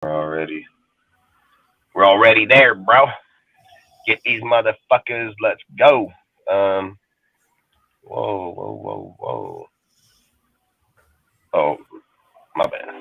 Already, we're already there, bro. Get these motherfuckers. Let's go. Um. Whoa, whoa, whoa, whoa. Oh, my bad.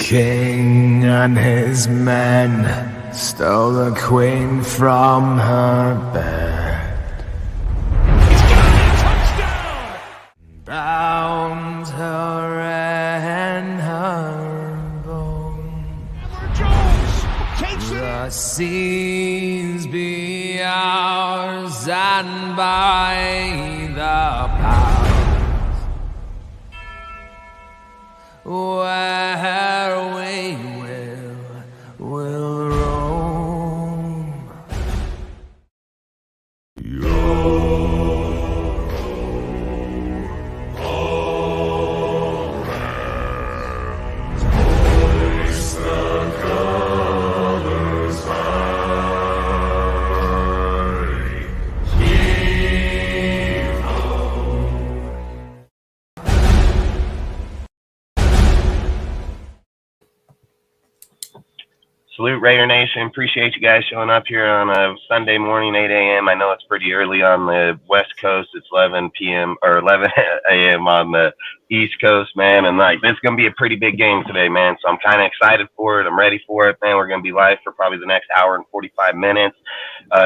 king and his men stole the queen from her bed. Touchdown! Bound her and her bone. Jones takes it The in. seas be ours, and by the powers where we will roam. Salute Raider Nation. Appreciate you guys showing up here on a Sunday morning, 8 a.m. I know it's pretty early on the West Coast. It's 11 p.m. or 11 a.m. on the East Coast, man. And like, this is going to be a pretty big game today, man. So I'm kind of excited for it. I'm ready for it, man. We're going to be live for probably the next hour and 45 minutes.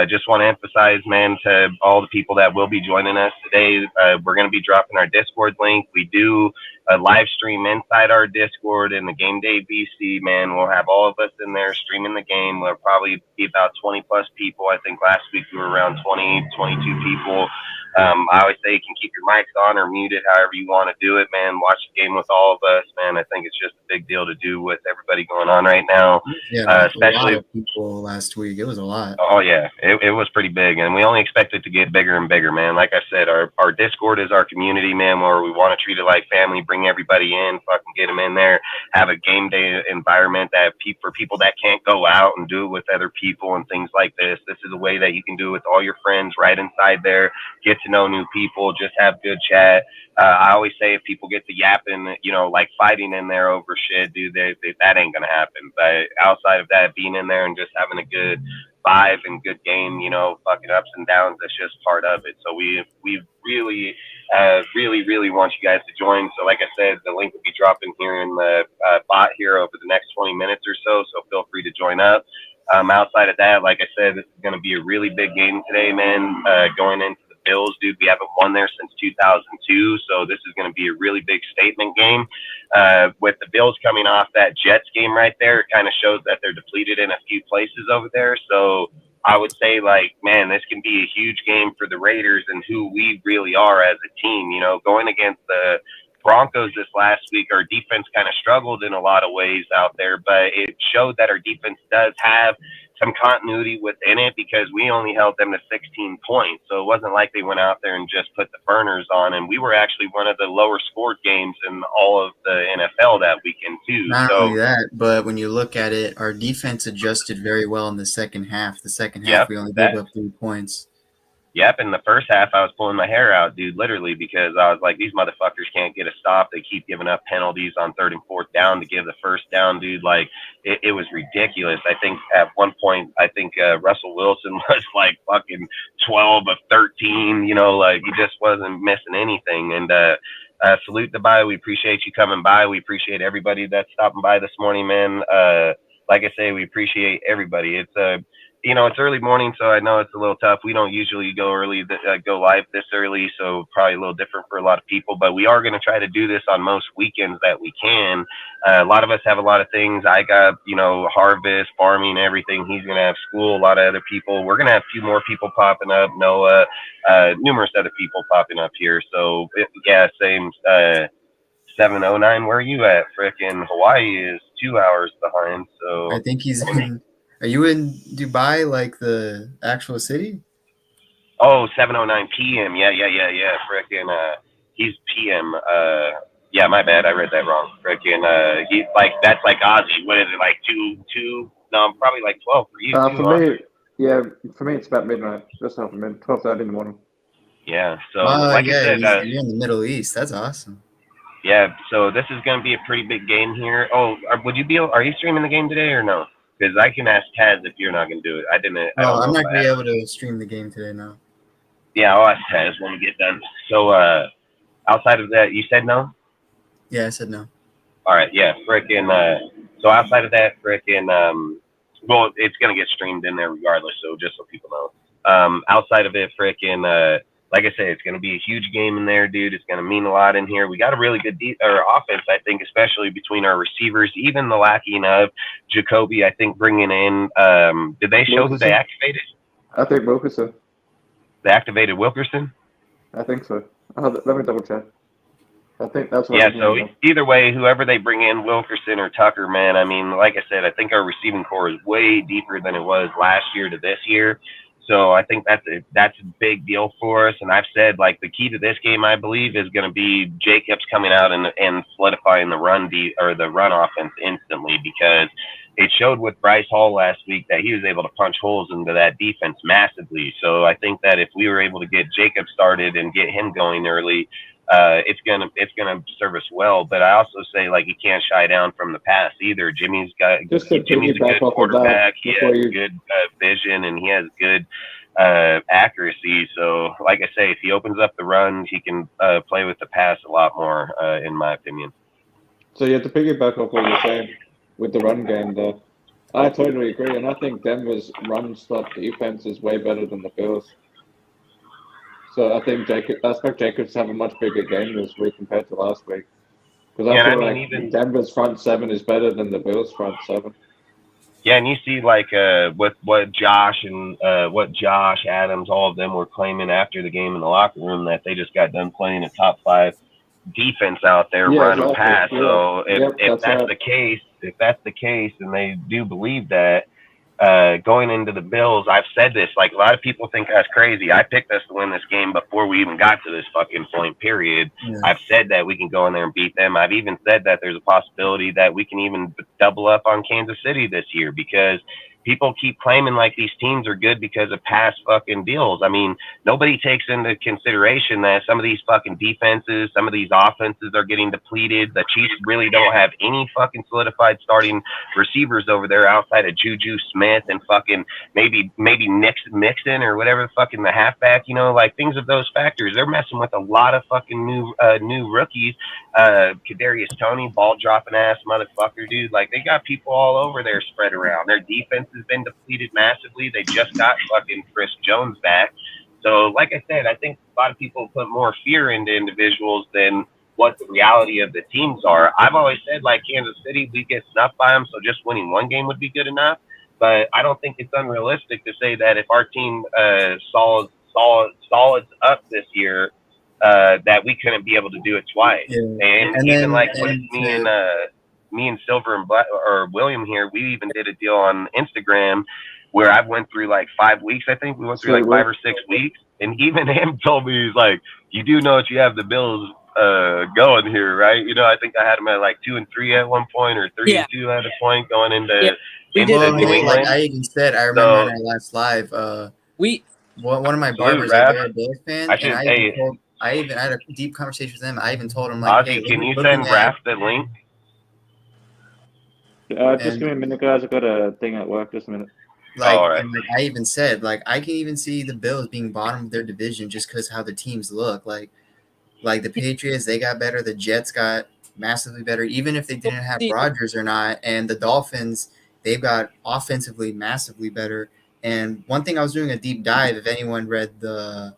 Just want to emphasize, man, to all the people that will be joining us today, we're going to be dropping our Discord link. We do a live stream inside our Discord in the Game Day VC, man. We'll have all of us in there streaming the game. We'll probably be about 20 plus people. I think last week we were around 20, 22 people. I always say you can keep your mics on or muted, however you want to do it, man. Watch the game with all of us, man. I think it's just a big deal to do with everybody going on right now. Yeah, especially a lot of people last week. It was a lot. Oh yeah, it was pretty big, and we only expect it to get bigger and bigger, man. Like I said, our Discord is our community, man, where we want to treat it like family, bring everybody in, fucking get them in there, have a game day environment that for people that can't go out and do it with other people and things like this. This is a way that you can do it with all your friends right inside there, get to know new people, just have good chat. I always say if people get to yapping, like fighting in there over shit, dude, that ain't gonna happen. But outside of that, being in there and just having a good vibe and good game, fucking ups and downs, that's just part of it. So we really, really want you guys to join. So like I said, the link will be dropping here in the bot here over the next 20 minutes or so. So feel free to join up. Outside of that, like I said, this is going to be a really big game today, man. Going into the Bills, dude, we haven't won there since 2002, so this is going to be a really big statement game. With the Bills coming off that Jets game right there, it kind of shows that they're depleted in a few places over there. So I would say, like, man, this can be a huge game for the Raiders and who we really are as a team. Going against the Broncos this last week, our defense kind of struggled in a lot of ways out there, but it showed that our defense does have some continuity within it because we only held them to 16 points. So it wasn't like they went out there and just put the burners on. And we were actually one of the lower scored games in all of the NFL that weekend too. Not only that, but when you look at it, our defense adjusted very well in the second half. The second half, we only gave up 3 points. Yep, in the first half, I was pulling my hair out, dude, literally, because I was like, these motherfuckers can't get a stop. They keep giving up penalties on 3rd and 4th down to give the first down, dude. Like, it was ridiculous. I think at one point, Russell Wilson was like fucking 12 of 13, like he just wasn't missing anything. And salute to Bio. We appreciate you coming by. We appreciate everybody that's stopping by this morning, man. Like I say, we appreciate everybody. It's it's early morning, so I know it's a little tough. We don't usually go live this early, so probably a little different for a lot of people. But we are going to try to do this on most weekends that we can. A lot of us have a lot of things. I got, harvest, farming, everything. He's going to have school, a lot of other people. We're going to have a few more people popping up. Noah, numerous other people popping up here. So, same 7:09. Where are you at? Frickin' Hawaii is 2 hours behind. So I think he's in. Are you in Dubai, like the actual city? Oh, 7:09 p.m. Yeah. Frickin', he's p.m. Yeah, my bad. I read that wrong. Frickin', he's like, that's like Aussie. What is it, like 2? No, probably like 12 for you too. For me, it's about midnight. Just after 12:30 in the morning. Yeah. So, like I said, you're in the Middle East. That's awesome. Yeah. So this is gonna be a pretty big game here. Oh, are you streaming the game today or no? Because I can ask Taz if you're not going to do it. I'm not going to be able to stream the game today, no. Yeah, I'll ask Taz when we get done. So, outside of that, you said no? Yeah, I said no. All right, yeah, frickin'. So outside of that, frickin' well, it's gonna get streamed in there regardless. So just so people know. Outside of it, frickin' like I said, it's gonna be a huge game in there, dude. It's gonna mean a lot in here. We got a really good offense, I think, especially between our receivers. Even the lacking of Jacoby, I think bringing in. Did they show who they activated? I think Wilkerson. They activated Wilkerson. I think so. Let me double check. I think that's what Yeah, I'm so hearing. either way, whoever they bring in, Wilkerson or Tucker, man, I mean, like I said, I think our receiving core is way deeper than it was last year to this year. So I think that's a big deal for us. And I've said, like, the key to this game, I believe, is going to be Jacobs coming out and solidifying the run offense instantly, because it showed with Bryce Hall last week that he was able to punch holes into that defense massively. So I think that if we were able to get Jacobs started and get him going early, it's gonna serve us well. But I also say, like, you can't shy down from the pass either. Jimmy's a good quarterback. He has good vision, and he has good accuracy. So, like I say, if he opens up the runs, he can play with the pass a lot more, in my opinion. So you have to piggyback off what you're saying with the run game, though. I totally agree, and I think Denver's run stop defense is way better than the Bills. So I expect Jacobs to have a much bigger game this week compared to last week. Because I feel like Denver's front seven is better than the Bills' front seven. Yeah, and you see, like, what Josh Adams, all of them were claiming after the game in the locker room, that they just got done playing a top 5 defense out there, run and pass. Yeah. So if that's the case, and they do believe that, going into the Bills, I've said this, like, a lot of people think that's crazy. I picked us to win this game before we even got to this fucking point, period. Yeah. I've said that we can go in there and beat them. I've even said that there's a possibility that we can even double up on Kansas City this year, because people keep claiming like these teams are good because of past fucking deals. I mean, nobody takes into consideration that some of these fucking defenses, some of these offenses are getting depleted. The Chiefs really don't have any fucking solidified starting receivers over there outside of Juju Smith and fucking maybe Mixon or whatever the fucking the halfback, you know, like, things of those factors. They're messing with a lot of fucking new rookies. Kadarius Toney, ball dropping ass motherfucker, dude. Like, they got people all over there spread around. Their defense has been depleted massively. They just got fucking Chris Jones back. So, like I said, I think a lot of people put more fear into individuals than what the reality of the teams are. I've always said, like, Kansas City, we get snuffed by them, so just winning one game would be good enough. But I don't think it's unrealistic to say that if our team solids up this year, that we couldn't be able to do it twice. Yeah. And even then, like with me and Silver and William here, we even did a deal on Instagram where I went through like 5 weeks. I think we went through like 5 or 6 weeks, and even him told me, he's like, "You do know that you have the Bills going here, right?" You know, I think I had them at like 2-3 at one point, or 3-2 at a point going into New England. Like I even said, I remember on our last live, one of my barbers, they're a Bills fan, and I even had a deep conversation with them. I even told him, like, Ozzy, hey, can you send Raph the link? Just give me a minute, guys. I've got a thing at work. Just a minute. Like, right. And like I even said, like, I can even see the Bills being bottom of their division just because how the teams look. Like the Patriots, they got better. The Jets got massively better, even if they didn't have Rodgers or not. And the Dolphins, they've got offensively massively better. And one thing I was doing a deep dive, if anyone read the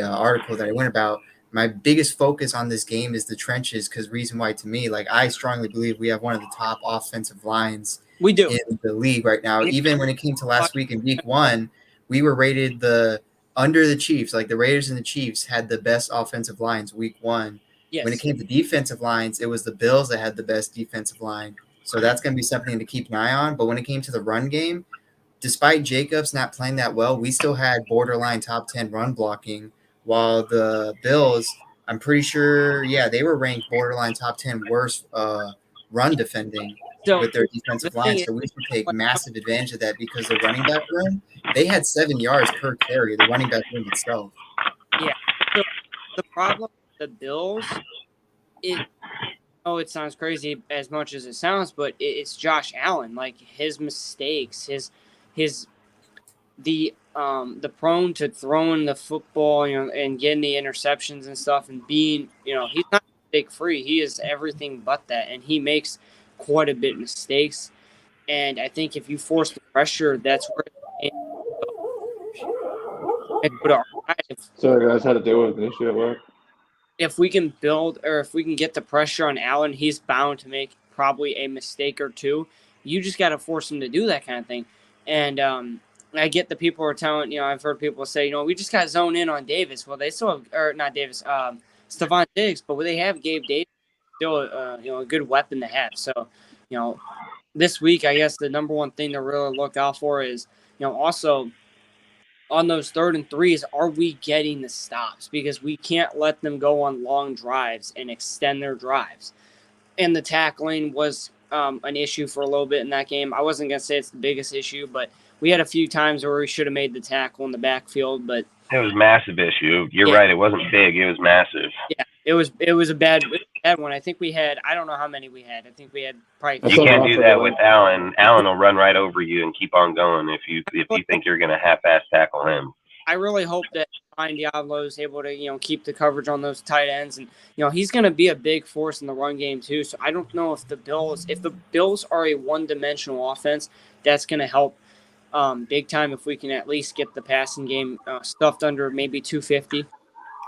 article that I went about, my biggest focus on this game is the trenches, because reason why, to me, like, I strongly believe we have one of the top offensive lines in the league right now. Even when it came to last week in week 1, we were rated under the Chiefs. Like, the Raiders and the Chiefs had the best offensive lines week 1. Yes. When it came to defensive lines, it was the Bills that had the best defensive line. So that's going to be something to keep an eye on. But when it came to the run game, despite Jacobs not playing that well, we still had borderline top 10 run blocking, while the Bills, I'm pretty sure, they were ranked borderline top 10 worst run defending with their defensive line. So we should take massive advantage of that, because the running back room, they had 7 yards per carry, the running back room itself. Yeah. So the problem with the Bills, it sounds crazy as much as it sounds, but it's Josh Allen. Like, his mistakes, the prone to throwing the football, you know, and getting the interceptions and stuff, and being, you know, he's not mistake free. He is everything but that, and he makes quite a bit of mistakes. And I think if you force the pressure, that's where Sorry guys, had to deal with an issue at work. if we can build or if we can get the pressure on Allen, he's bound to make probably a mistake or two. You just got to force him to do that kind of thing. And I get the people are telling, I've heard people say, we just got zoned in on Davis. Well, they still have, or not Davis, Stephon Diggs, but they have Gabe Davis, still, a good weapon to have. So, this week, I guess the number one thing to really look out for is, also on those 3rd and 3s, are we getting the stops? Because we can't let them go on long drives and extend their drives. And the tackling was an issue for a little bit in that game. I wasn't going to say it's the biggest issue, but we had a few times where we should have made the tackle in the backfield. But it was a massive issue. You're right. It wasn't big. It was massive. Yeah, it was a bad one. I think we had, I don't know how many we had. I think we had probably. You can't do that with Allen. Allen will run right over you and keep on going if you think you're going to half-ass tackle him. I really hope that Ryan Diablo is able to, keep the coverage on those tight ends. And, he's going to be a big force in the run game too. So I don't know if the Bills are a one-dimensional offense, that's going to help big time if we can at least get the passing game stuffed under maybe 250.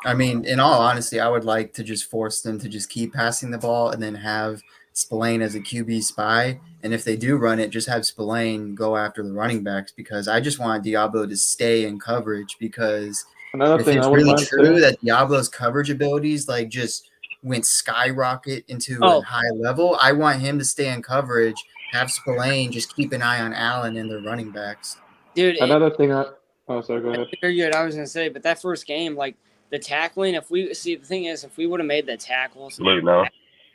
I mean, in all honesty, I would like to just force them to just keep passing the ball and then have Spillane as a QB spy. And if they do run it, just have Spillane go after the running backs, because I just want Diablo to stay in coverage, because if it's really true that Diablo's coverage abilities just went skyrocket into a high level, I want him to stay in coverage, have Spillane just keep an eye on Allen and their running backs. Dude, sorry, go ahead. Very good. I was going to say, but that first game, the tackling, the thing is, if we would have made the tackles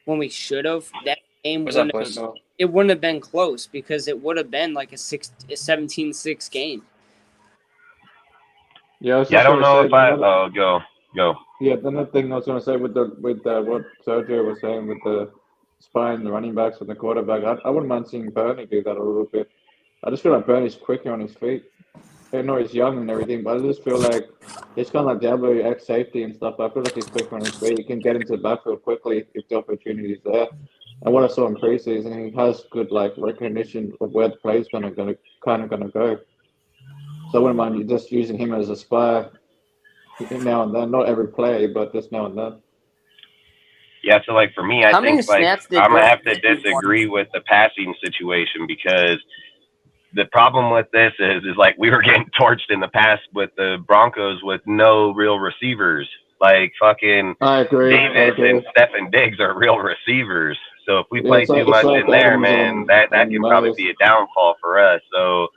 when we should have, that game wouldn't have been close, because it would have been like a 17-6 game. Yeah, I don't know if go. Yeah, another thing I was going to say with what Sergio was saying with the spine, the running backs, and the quarterback, I wouldn't mind seeing Bernie do that a little bit. I just feel like Bernie's quicker on his feet. I know he's young and everything, but I just feel like he's kind of like Diablo X safety and stuff. I feel like he's quicker on his feet. He can get into the backfield quickly if the opportunity is there. And what I saw in preseason, he has good recognition of where the play is kind of going to go. So I wouldn't mind just using him as a spy now and then. Not every play, but just now and then. Yeah, so for me, I think I'm gonna have to disagree with the passing situation, because the problem with this is we were getting torched in the past with the Broncos with no real receivers. Fucking I agree. Davis and Stephen Diggs are real receivers. So if we play too much in there, man, that can probably be a downfall for us. So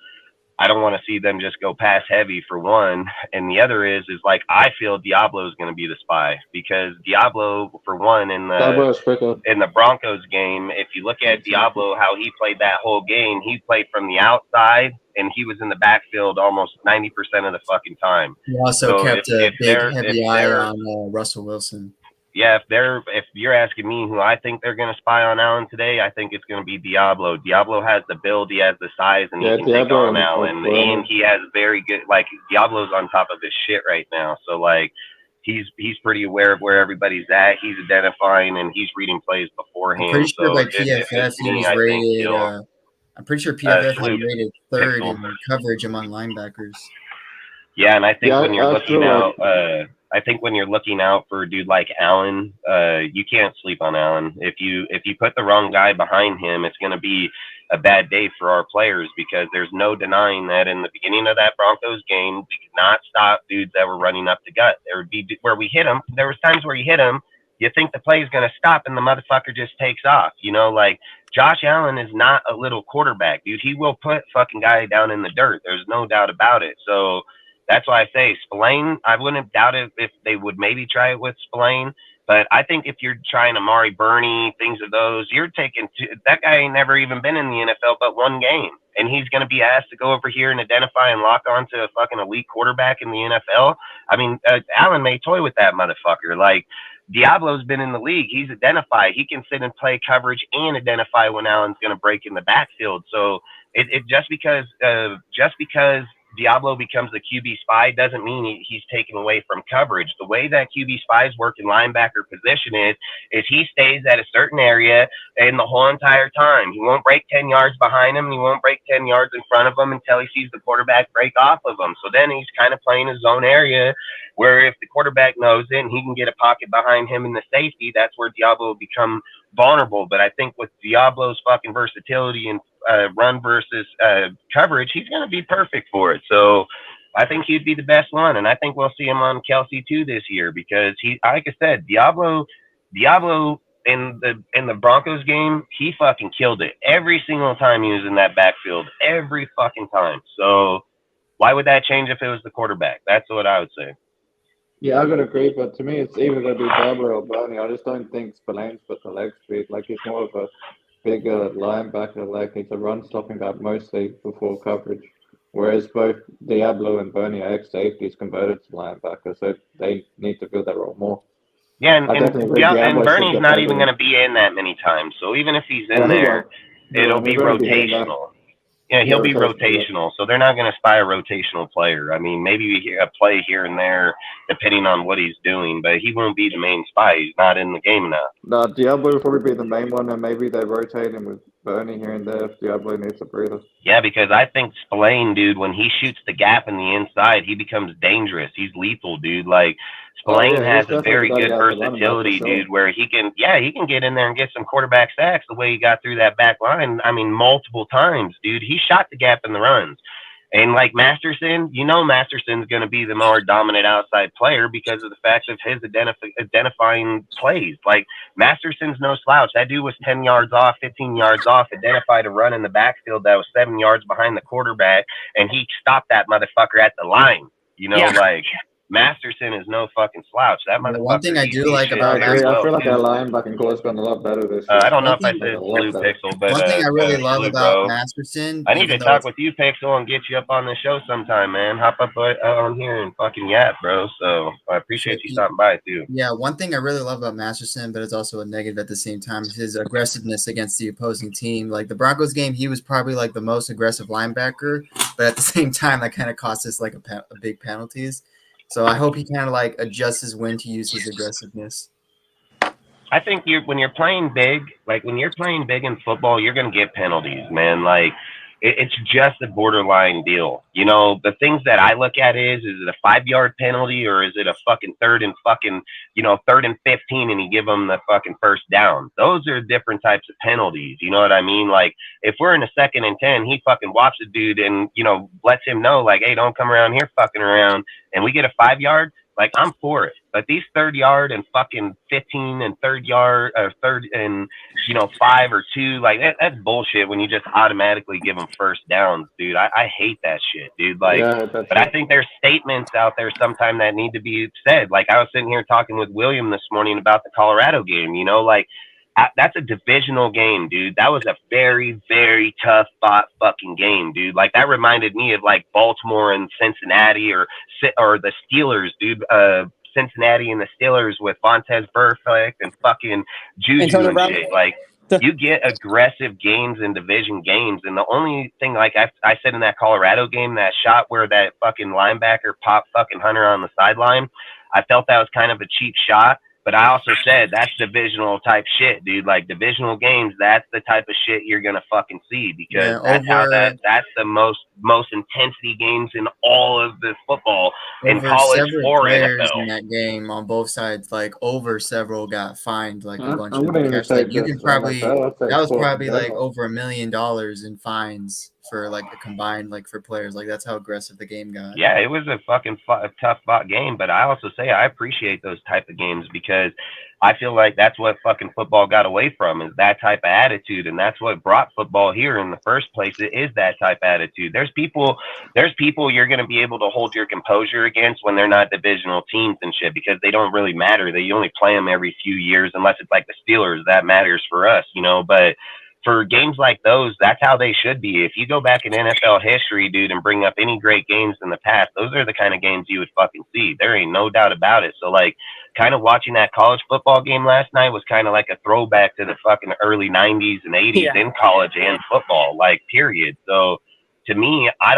I don't want to see them just go pass heavy, for one. And the other is I feel Diablo is going to be the spy, because Diablo, for one, in the Broncos game, if you look at Diablo, how he played that whole game, he played from the outside and he was in the backfield almost 90% of the fucking time. He also kept a heavy eye on Russell Wilson. Yeah, if you're asking me who I think they're going to spy on Allen today, I think it's going to be Diablo. Diablo has the build, he has the size, and he can take on Allen. And he has very good, Diablo's on top of his shit right now. So, he's pretty aware of where everybody's at. He's identifying and he's reading plays beforehand. I'm pretty sure PFF he was rated. I'm pretty sure PFF had rated 3rd in coverage among linebackers. Yeah, and I think when you're looking out for a dude like Allen, you can't sleep on Allen. If you put the wrong guy behind him, it's going to be a bad day for our players, because there's no denying that in the beginning of that Broncos game, we could not stop dudes that were running up the gut. There would be where we hit him. There was times where you hit him, you think the play is going to stop, and the motherfucker just takes off. Josh Allen is not a little quarterback, dude. He will put fucking guy down in the dirt. There's no doubt about it. So that's why I say Spillane, I wouldn't doubt it if they would maybe try it with Spillane. But I think if you're trying Amari Burney, things of those, you're taking that guy ain't never even been in the NFL but one game. And he's going to be asked to go over here and identify and lock onto a fucking elite quarterback in the NFL. I mean, Allen may toy with that motherfucker. Diablo's been in the league. He's identified. He can sit and play coverage and identify when Allen's going to break in the backfield. So it just because Diablo becomes the QB spy doesn't mean he's taken away from coverage. The way that QB spies work in linebacker position is he stays at a certain area and the whole entire time. He won't break 10 yards behind him. He won't break 10 yards in front of him until he sees the quarterback break off of him. So then he's kind of playing his own area where if the quarterback knows it and he can get a pocket behind him in the safety, that's where Diablo will become vulnerable. But I think with Diablo's fucking versatility and run versus coverage, he's going to be perfect for it. So I think he'd be the best one, and I think we'll see him on Kelsey too this year because he, like I said, Diablo in the Broncos game, he fucking killed it every single time he was in that backfield, every fucking time. So why would that change if it was the quarterback? That's what I would say. Yeah, I would agree, but to me, it's either going to be Barber or Bernie. I just don't think Spillane's got the leg speed. Like, he's more of a bigger linebacker. Like, he's a run-stopping guy mostly before coverage. Whereas both Diablo and Bernie are ex-safeties converted to linebacker, so they need to fill that role more. Yeah, and Bernie's not even going to be in that many times. So even if he's in there, it'll be rotational. Yeah, he'll be rotational, so they're not going to spy a rotational player. I mean, maybe a play here and there, depending on what he's doing, but he won't be the main spy. He's not in the game enough. No, Diablo will probably be the main one, and maybe they rotate him with Bernie here and there if Diablo needs a breather. Yeah, because I think Spillane, dude, when he shoots the gap in the inside, he becomes dangerous. He's lethal, dude. Like, Spillane has a very good versatility, dude, where he can get in there and get some quarterback sacks the way he got through that back line. I mean, multiple times, dude. He shot the gap in the runs. And like Masterson, Masterson's going to be the more dominant outside player because of the fact of his identifying plays. Like, Masterson's no slouch. That dude was 10 yards off, 15 yards off, identified a run in the backfield that was 7 yards behind the quarterback, and he stopped that motherfucker at the line. Like, Masterson is no fucking slouch. That motherfucker. One thing I do like about Masterson, I feel like our linebacker core's gotten a lot better this year. I don't know if I said Blue Pixel, but one thing I really love about Masterson. I need to talk with you, Pixel, and get you up on the show sometime, man. Hop up on here and fucking yap, bro. So I appreciate you stopping by too. Yeah, one thing I really love about Masterson, but it's also a negative at the same time, is his aggressiveness against the opposing team. Like the Broncos game, he was probably like the most aggressive linebacker, but at the same time, that kind of cost us like a big penalties. So I hope he kind of like adjusts his when to use his aggressiveness. I think when you're playing big in football, you're going to get penalties, man. Like, it's just a borderline deal. The things that I look at is it a 5-yard penalty or is it a fucking third and 15 and you give them the fucking first down? Those are different types of penalties. You know what I mean? Like, if we're in a 2nd and 10, he fucking whops a dude and, lets him know, like, hey, don't come around here fucking around, and we get a 5-yard, like, I'm for it. But these 3rd-yard and fucking 15 and 3rd-yard or 3rd and 5 or 2, like that's bullshit. When you just automatically give them first downs, dude. I hate that shit, dude. Like, but I think there's statements out there sometime that need to be said. Like, I was sitting here talking with William this morning about the Colorado game. Like, that's a divisional game, dude. That was a very, very tough fought fucking game, dude. Like, that reminded me of like Baltimore and Cincinnati or the Steelers, dude. Cincinnati and the Steelers with Vontaze Burfict and fucking Juju and shit. Like, you get aggressive games in division games, and the only thing, like I said in that Colorado game, that shot where that fucking linebacker popped fucking Hunter on the sideline, I felt that was kind of a cheap shot. But I also said that's divisional type shit, dude. Like, divisional games, that's the type of shit you're gonna fucking see because that's the most intensity games in all of the football in college or NFL. In that game on both sides, like over several got fined like a bunch of cash. Like, you can probably that was probably like over $1 million in fines for like a combined, like for players. Like, that's how aggressive the game got. Yeah, it was a fucking tough fought game, but I also say I appreciate those type of games because I feel like that's what fucking football got away from, is that type of attitude, and that's what brought football here in the first place. It is that type of attitude. There's people you're going to be able to hold your composure against when they're not divisional teams and shit because they don't really matter. You only play them every few years unless it's like the Steelers. That matters for us, but for games like those, that's how they should be. If you go back in NFL history, dude, and bring up any great games in the past, those are the kind of games you would fucking see. There ain't no doubt about it. So, like, kind of watching that college football game last night was kind of like a throwback to the fucking early 90s and 80s in college and football, like, period. So to me, I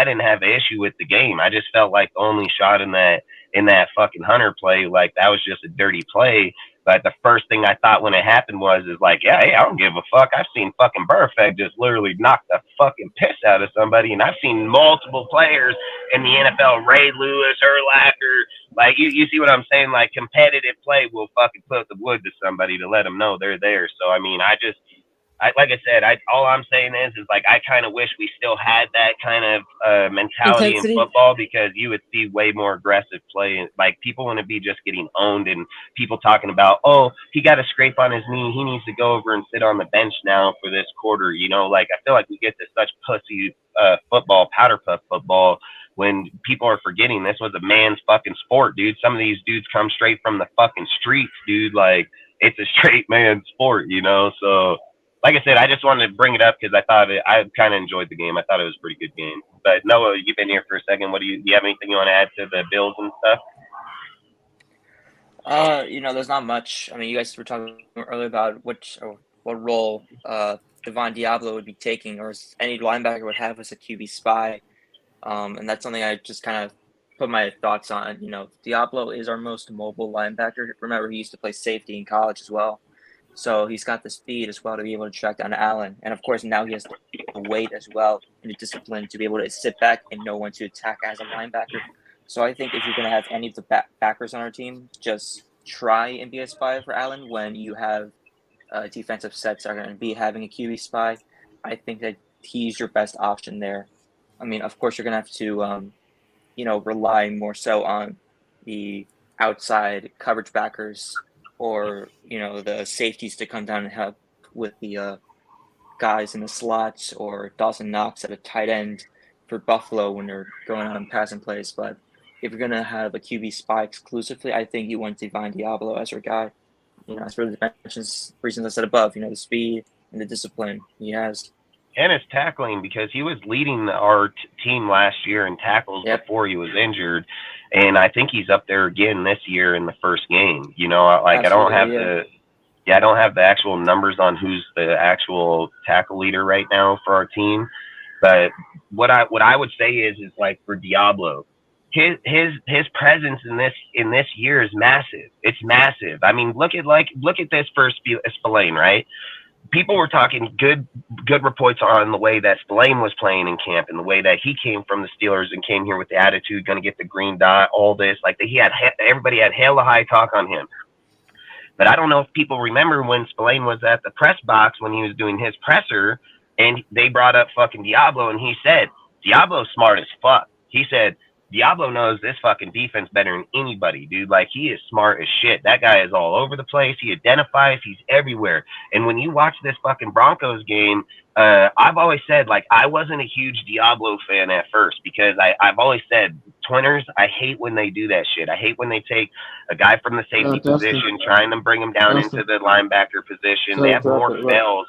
didn't have an issue with the game. I just felt like the only shot in that fucking Hunter play, like that was just a dirty play. But the first thing I thought when it happened is like, yeah, hey, I don't give a fuck. I've seen fucking Burfect just literally knock the fucking piss out of somebody, and I've seen multiple players in the NFL, Ray Lewis, Urlacher, like you see what I'm saying? Like competitive play will fucking put the wood to somebody to let them know they're there. So I mean, like I said, all I'm saying is like I kind of wish we still had that kind of mentality Intensity. in football, because you would see way more aggressive play. Like people want to be just getting owned, and people talking about, oh, he got a scrape on his knee, he needs to go over and sit on the bench now for this quarter. You know, like I feel like we get to such pussy football, powder puff football, when people are forgetting this was a man's fucking sport, dude. Some of these dudes come straight from the fucking streets, dude. Like it's a straight man sport, you know. So like I said, I just wanted to bring it up because I kind of enjoyed the game. I thought it was a pretty good game. But Noah, you've been here for a second. Do you have anything you want to add to the Bills and stuff? There's not much. I mean, you guys were talking earlier about what role Devon Diablo would be taking, or any linebacker would have as a QB spy. And that's something I just kind of put my thoughts on. You know, Diablo is our most mobile linebacker. Remember, he used to play safety in college as well. So he's got the speed as well to be able to track down Allen. And, of course, now he has the weight as well and the discipline to be able to sit back and know when to attack as a linebacker. So I think if you're going to have any of the backers on our team, just try and be a spy for Allen when you have defensive sets are going to be having a QB spy. I think that he's your best option there. I mean, of course, you're going to have to, rely more so on the outside coverage backers or, the safeties to come down and help with the guys in the slots, or Dawson Knox at a tight end for Buffalo when they're going on passing plays. But if you're going to have a QB spy exclusively, I think you want Devon Diablo as your guy. As for the reasons I said above, the speed and the discipline he has. And his tackling, because he was leading our team last year in tackles before he was injured, and I think he's up there again this year in the first game. Like absolutely, I don't have the actual numbers on who's the actual tackle leader right now for our team, but what I would say is like for Diablo, his presence in this year is massive. It's massive. I mean, look at this for Spillane, right? People were talking good reports on the way that Spillane was playing in camp and the way that he came from the Steelers and came here with the attitude, going to get the green dot, all this. Like everybody had hella high talk on him. But I don't know if people remember when Spillane was at the press box when he was doing his presser, and they brought up fucking Diablo, and he said, Diablo's smart as fuck. He said, Diablo knows this fucking defense better than anybody, dude. Like, he is smart as shit. That guy is all over the place. He identifies. He's everywhere. And when you watch this fucking Broncos game, I've always said, like, I wasn't a huge Diablo fan at first, because I've always said, Twinters, I hate when they do that shit. I hate when they take a guy from the safety position, trying to bring him down into the linebacker position. They have more fails.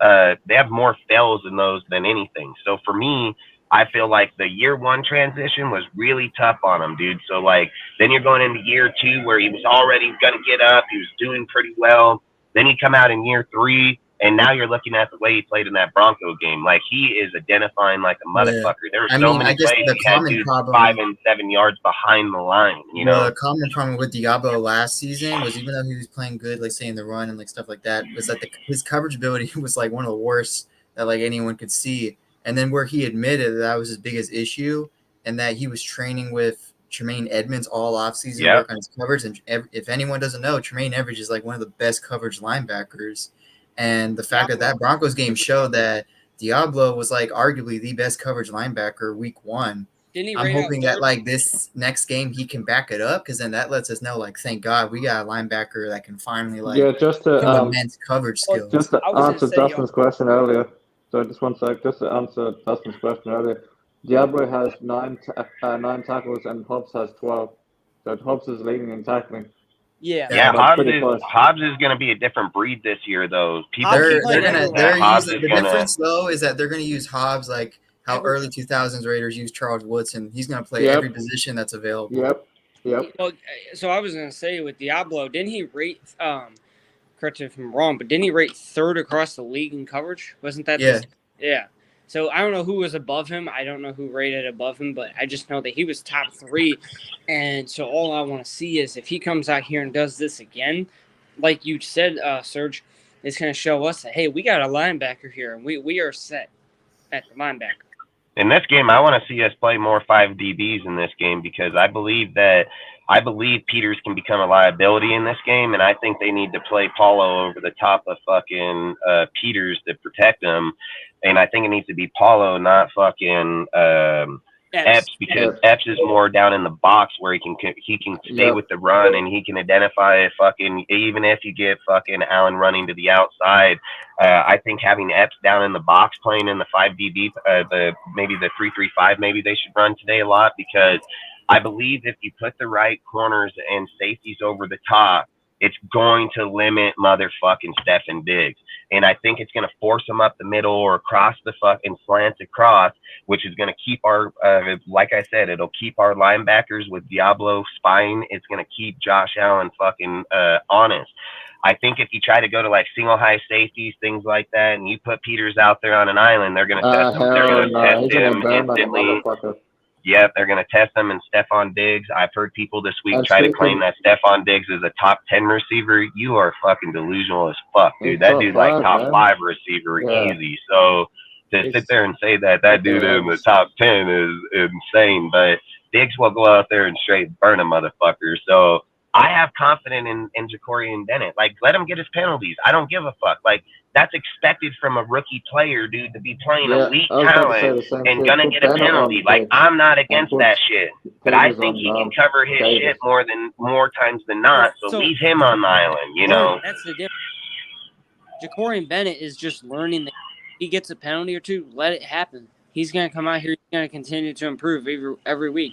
They have more fails in those than anything. So for me, I feel like the year one transition was really tough on him, dude. So, like, then you're going into year two where he was already going to get up. He was doing pretty well. Then he come out in year three, and now you're looking at the way he played in that Bronco game. Like, he is identifying like a motherfucker. There were many plays he had dudes 5 and 7 yards behind the line, The common problem with Diablo last season was, even though he was playing good, like, say, in the run and, like, stuff like that, was that his coverage ability was, like, one of the worst that, like, anyone could see. And then where he admitted that was his biggest issue, and that he was training with Tremaine Edmonds all offseason to work on his coverage. And if anyone doesn't know, Tremaine Edmonds is like one of the best coverage linebackers. And the fact that Broncos game showed that Diablo was like arguably the best coverage linebacker week one. I'm hoping that like this next game he can back it up, because then that lets us know, like, thank God we got a linebacker that can finally just to immense coverage skills. Just to answer Dustin's question earlier. So just one sec, just to answer Dustin's question earlier. Diablo has 9 tackles and Hobbs has 12. So Hobbs is leading in tackling. Yeah, Hobbs is going to be a different breed this year, though. The difference, though, is that they're going to use Hobbs like how early 2000s Raiders used Charles Woodson. He's going to play every position that's available. Yep. Well, so I was going to say with Diablo, didn't he rate correct me if I'm wrong, but didn't he rate third across the league in coverage? Wasn't that? Yeah. Yeah. So I don't know who was above him. I don't know who rated above him, but I just know that he was top 3. And so all I want to see is if he comes out here and does this again, like you said, Serge, it's going to show us that, hey, we got a linebacker here, and we are set at the linebacker. In this game, I want to see us play more 5 DBs in this game because I believe Peters can become a liability in this game, and I think they need to play Paulo over the top of fucking Peters to protect him. And I think it needs to be Paulo, not fucking Epps, because Epps is more down in the box where he can stay with the run and he can identify fucking, even if you get fucking Allen running to the outside. I think having Epps down in the box playing in the 5 DB, maybe the 3-3-5, maybe they should run today a lot, because I believe if you put the right corners and safeties over the top, it's going to limit motherfucking Stefan Diggs. And I think it's going to force him up the middle or across the fucking slant across, which is going to keep our, like I said, it'll keep our linebackers with Diablo spying. It's going to keep Josh Allen fucking honest. I think if you try to go to like single high safeties, things like that, and you put Peters out there on an island, they're going to test him. They're going to test him instantly. Yep, they're going to test him and Stephon Diggs. I've heard people this week try to claim that Stephon Diggs is a top 10 receiver. You are fucking delusional as fuck, dude. That dude's like top 5 receiver easy. So to sit there and say that dude in the top 10 is insane. But Diggs will go out there and straight burn a motherfucker. So I have confidence in Ja'Cory and Bennett. Like, let him get his penalties. I don't give a fuck. Like, that's expected from a rookie player, dude, to be playing elite talent and gonna get a penalty. Like, I'm not against that shit, but I think he can cover his shit more times than not. So leave him on the island, you know. That's the difference. Ja'Cory and Bennett is just learning that he gets a penalty or two, let it happen. He's gonna come out here. He's gonna continue to improve every week.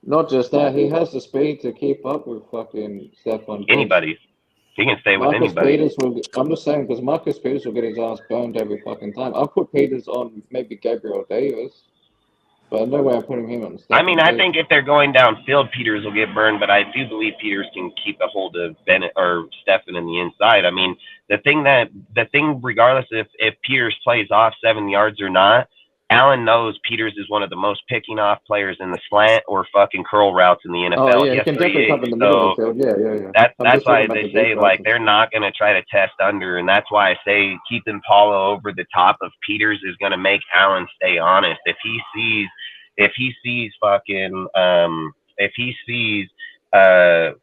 Not just that, he has the speed to keep up with fucking Stephon Diggs. Anybody. He can stay with anybody. I'm just saying, because Marcus Peters will get his ass burned every fucking time. I'll put Peters on maybe Gabriel Davis, but no way I'm putting him on. I mean, I think if they're going downfield, Peters will get burned, but I do believe Peters can keep a hold of Bennett or Stephen in the inside. I mean, the thing, regardless if Peters plays off 7 yards or not, Allen knows Peters is one of the most picking off players in the slant or fucking curl routes in the NFL. Oh, yeah, he can definitely come in the middle of the field. Yeah. That's why they say, like, they're not going to try to test under, and that's why I say keeping Paulo over the top of Peters is going to make Allen stay honest. If he sees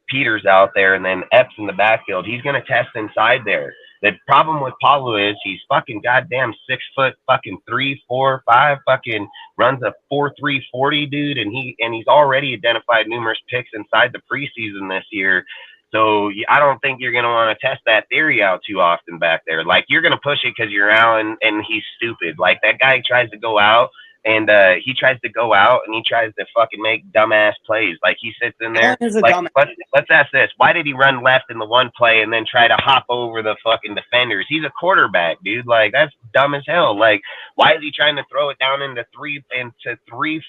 Peters out there and then Epps in the backfield, he's going to test inside there. The problem with Paulo is he's fucking goddamn 6 foot fucking 3, 4, 5 fucking runs a 4.3 40, dude, and he's already identified numerous picks inside the preseason this year. So I don't think you're gonna want to test that theory out too often back there. Like, you're gonna push it because you're Allen and he's stupid. Like, that guy tries to go out. And he tries to fucking make dumbass plays. Like, he sits in there. Like, let's ask this. Why did he run left in the one play and then try to hop over the fucking defenders? He's a quarterback, dude. Like, that's dumb as hell. Like, why is he trying to throw it down into three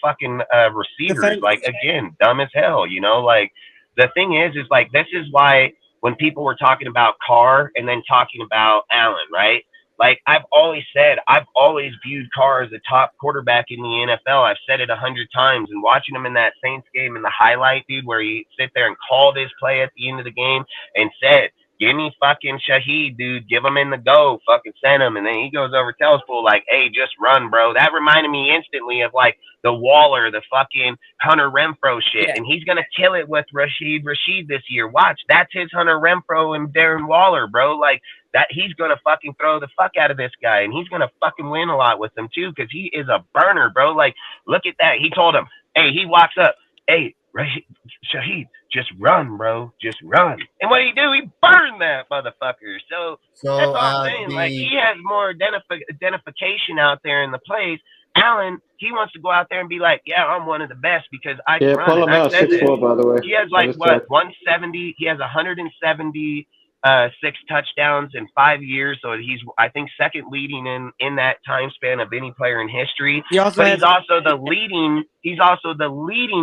fucking receivers? Like, again, dumb as hell, you know? Like, the thing is like, this is why when people were talking about Carr and then talking about Allen, right? Like, I've always viewed Carr as a top quarterback in the NFL. I've said it 100 times. And watching him in that Saints game in the highlight, dude, where he sit there and called his play at the end of the game and said, "Give me fucking Shaheed, dude. Give him in the go. Fucking send him." And then he goes over, tells Poole, like, "Hey, just run, bro." That reminded me instantly of, like, the Waller, the fucking Hunter Renfrow shit. Yeah. And he's going to kill it with Rashid this year. Watch. That's his Hunter Renfrow and Darren Waller, bro. Like, that he's going to fucking throw the fuck out of this guy. And he's going to fucking win a lot with him, too, because he is a burner, bro. Like, look at that. He told him, hey, he walks up, "Hey, Shaheed, just run, bro. Just run." And what did he do? He burned that motherfucker. So that's all I'm saying. Like, he has more identification out there in the plays. Allen, he wants to go out there and be like, "Yeah, I'm one of the best because I can run." Pull him out 6'4", by the way. He has, like, what, 170? He has 176 touchdowns in 5 years. So he's, I think, second leading in that time span of any player in history. He's also the leading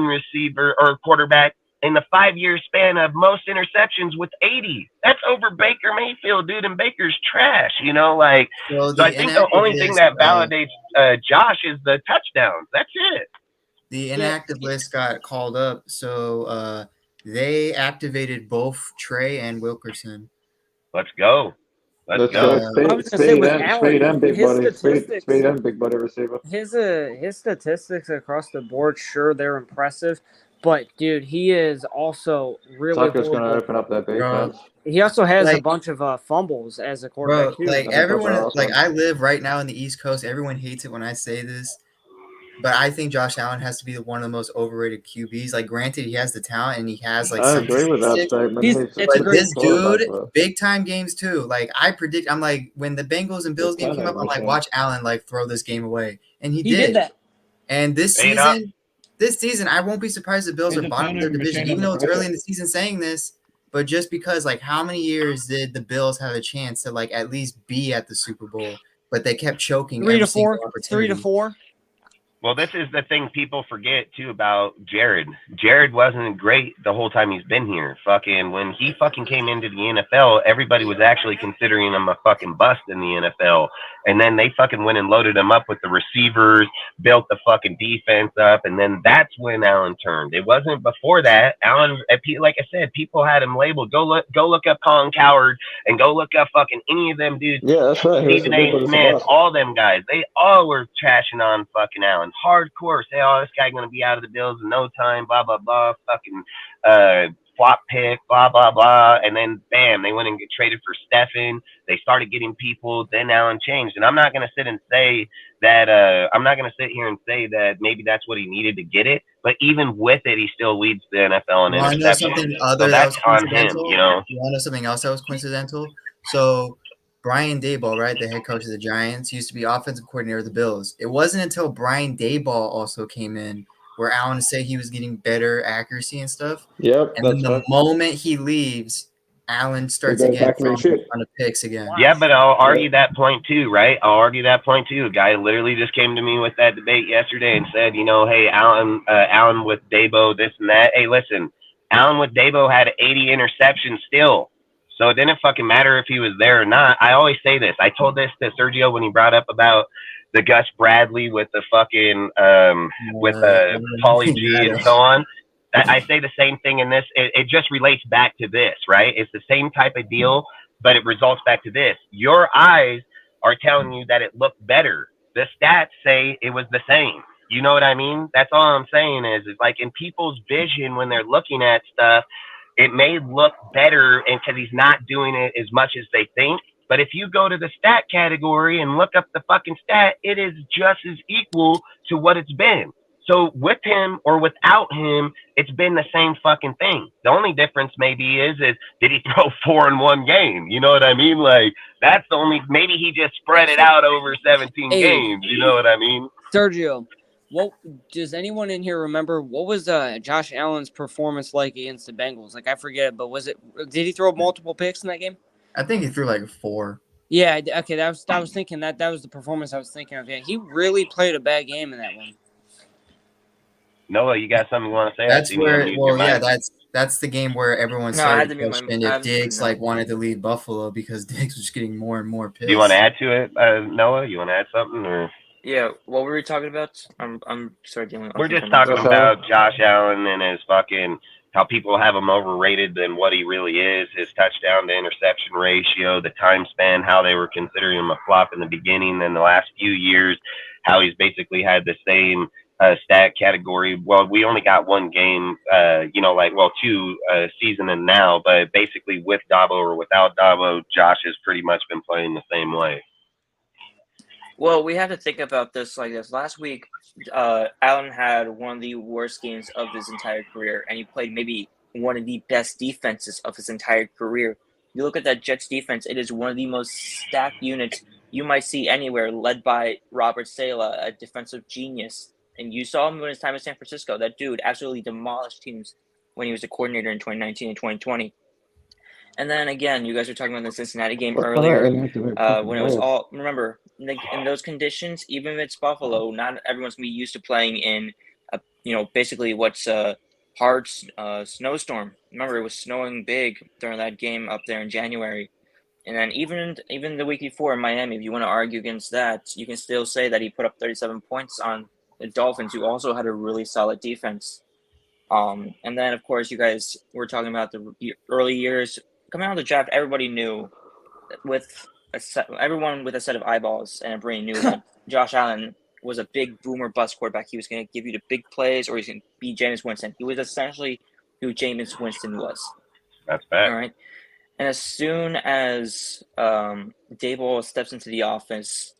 receiver or quarterback in the 5-year span of most interceptions with 80. That's over Baker Mayfield, dude, and Baker's trash, you know, like, So so I the think the inactive only thing list, that validates Josh is the touchdowns. That's it. the inactive list got called up. So they activated both Trey and Wilkerson. Let's go. Let's Let's go. go. I was gonna say with Speed Allen, and big his body. statistics, Speed and big body receiver. his statistics across the board, sure they're impressive, but dude, he is also really Tucker's going to horrible. open up that Bro, defense. He also has a like, bunch of fumbles as a bro, quarterback too. like I think those everyone, are like awesome. I live right now in the East Coast. Everyone hates it when I say this, but I think Josh Allen has to be one of the most overrated QBs. Like, granted, he has the talent and he has like I some agree with that statistics, statement. It's a but great this quarterback, dude, but big time games too. Like I'm like, when the Bengals and Bills the game came up, I'm turnover like, machine. watch Allen like throw this game away, and he He did that. And this Paid up. season, I won't be surprised if the Bills He's are a bottom of their turnover division, machine even under though it's early pressure. in the season saying this. But just because, like, how many years did the Bills have a chance to like at least be at the Super Bowl, but they kept choking 3 every to single 4, opportunity? 3 to 4. Well, this is the thing people forget too about Jared. Jared wasn't great the whole time he's been here. Fucking when he fucking came into the NFL, everybody was actually considering him a fucking bust in the NFL. And then they fucking went and loaded him up with the receivers, built the fucking defense up, and then that's when Allen turned. It wasn't before that. Allen, like I said, people had him labeled. Go look up Colin Coward and go look up fucking any of them dudes. Yeah, that's right. He was Stephen a big A. one. Smith, all them guys, they all were trashing on fucking Allen. Hardcore, say, oh, this guy gonna be out of the Bills in no time, blah blah blah, fucking flop pick, blah blah blah, and then bam, they went and get traded for Stephen. They started getting people. Then Allen changed, and I'm not gonna sit and say that. I'm not gonna sit here and say that maybe that's what he needed to get it. But even with it, he still leads the NFL in You want to know interceptions. something So other that that's was on him, coincidental? you know. You want to know something else that was coincidental? So Brian Daboll, right, the head coach of the Giants, used to be offensive coordinator of the Bills. It wasn't until Brian Daboll also came in where Allen said he was getting better accuracy and stuff. Yep, And then that's the right. moment he leaves, Allen starts goes again back to being throwing shit. a ton of picks again. Yeah, but I'll argue that point too, right? I'll argue that point too. A guy literally just came to me with that debate yesterday and said, you know, hey, Allen with Dabo, this and that. Hey, listen, Allen with Dabo had 80 interceptions still. So it didn't fucking matter if he was there or not. I always say this. I told this to Sergio when he brought up about the Gus Bradley with the fucking with Pauly G and so on. I say the same thing in this. It just relates back to this, right? It's the same type of deal, but it results back to this. Your eyes are telling you that it looked better. The stats say it was the same. You know what I mean? That's all I'm saying is like in people's vision when they're looking at stuff, it may look better and because he's not doing it as much as they think. But if you go to the stat category and look up the fucking stat, it is just as equal to what it's been. So with him or without him, it's been the same fucking thing. The only difference maybe is did he throw 4 in one game? You know what I mean? Like that's the only. Maybe he just spread it out over 17 games. You know what I mean? Sergio, what does anyone in here remember? What was Josh Allen's performance like against the Bengals? Like I forget, but did he throw multiple picks in that game? I think he threw like 4. Yeah, okay. I was thinking that was the performance I was thinking of. Yeah, he really played a bad game in that one. Noah, you got something you want to say? That's where, well, yeah, that's the game where everyone No, I had started to to mute my- question I if had to mute Diggs my- like wanted to leave Buffalo because Diggs was getting more and more pissed. Do you want to add to it, Noah? You want to add something or? Yeah, what were we talking about? I'm sorry, dealing. We're just talking about Josh Allen and his fucking how people have him overrated than what he really is. His touchdown to interception ratio, the time span, how they were considering him a flop in the beginning, then the last few years, how he's basically had the same stat category. Well, we only got one game, two season and now, but basically with Dabo or without Dabo, Josh has pretty much been playing the same way. Well, we have to think about this like this. Last week, Allen had one of the worst games of his entire career, and he played maybe one of the best defenses of his entire career. You look at that Jets defense; it is one of the most stacked units you might see anywhere, led by Robert Saleh, a defensive genius. And you saw him in his time in San Francisco. That dude absolutely demolished teams when he was a coordinator in 2019 and 2020. And then again, you guys were talking about the Cincinnati game earlier when it was all. Remember, in those conditions, even if it's Buffalo, not everyone's gonna be used to playing in, basically what's hard snowstorm. Remember, it was snowing big during that game up there in January. And then even the week before in Miami, if you want to argue against that, you can still say that he put up 37 points on the Dolphins, who also had a really solid defense. And then, of course, you guys were talking about the early years. Coming out of the draft, everybody knew with everyone with a set of eyeballs and a brain knew that Josh Allen was a big boomer bust quarterback. He was going to give you the big plays, or he's going to be Jameis Winston. He was essentially who Jameis Winston was. That's bad. All right. And as soon as Daboll steps into the office,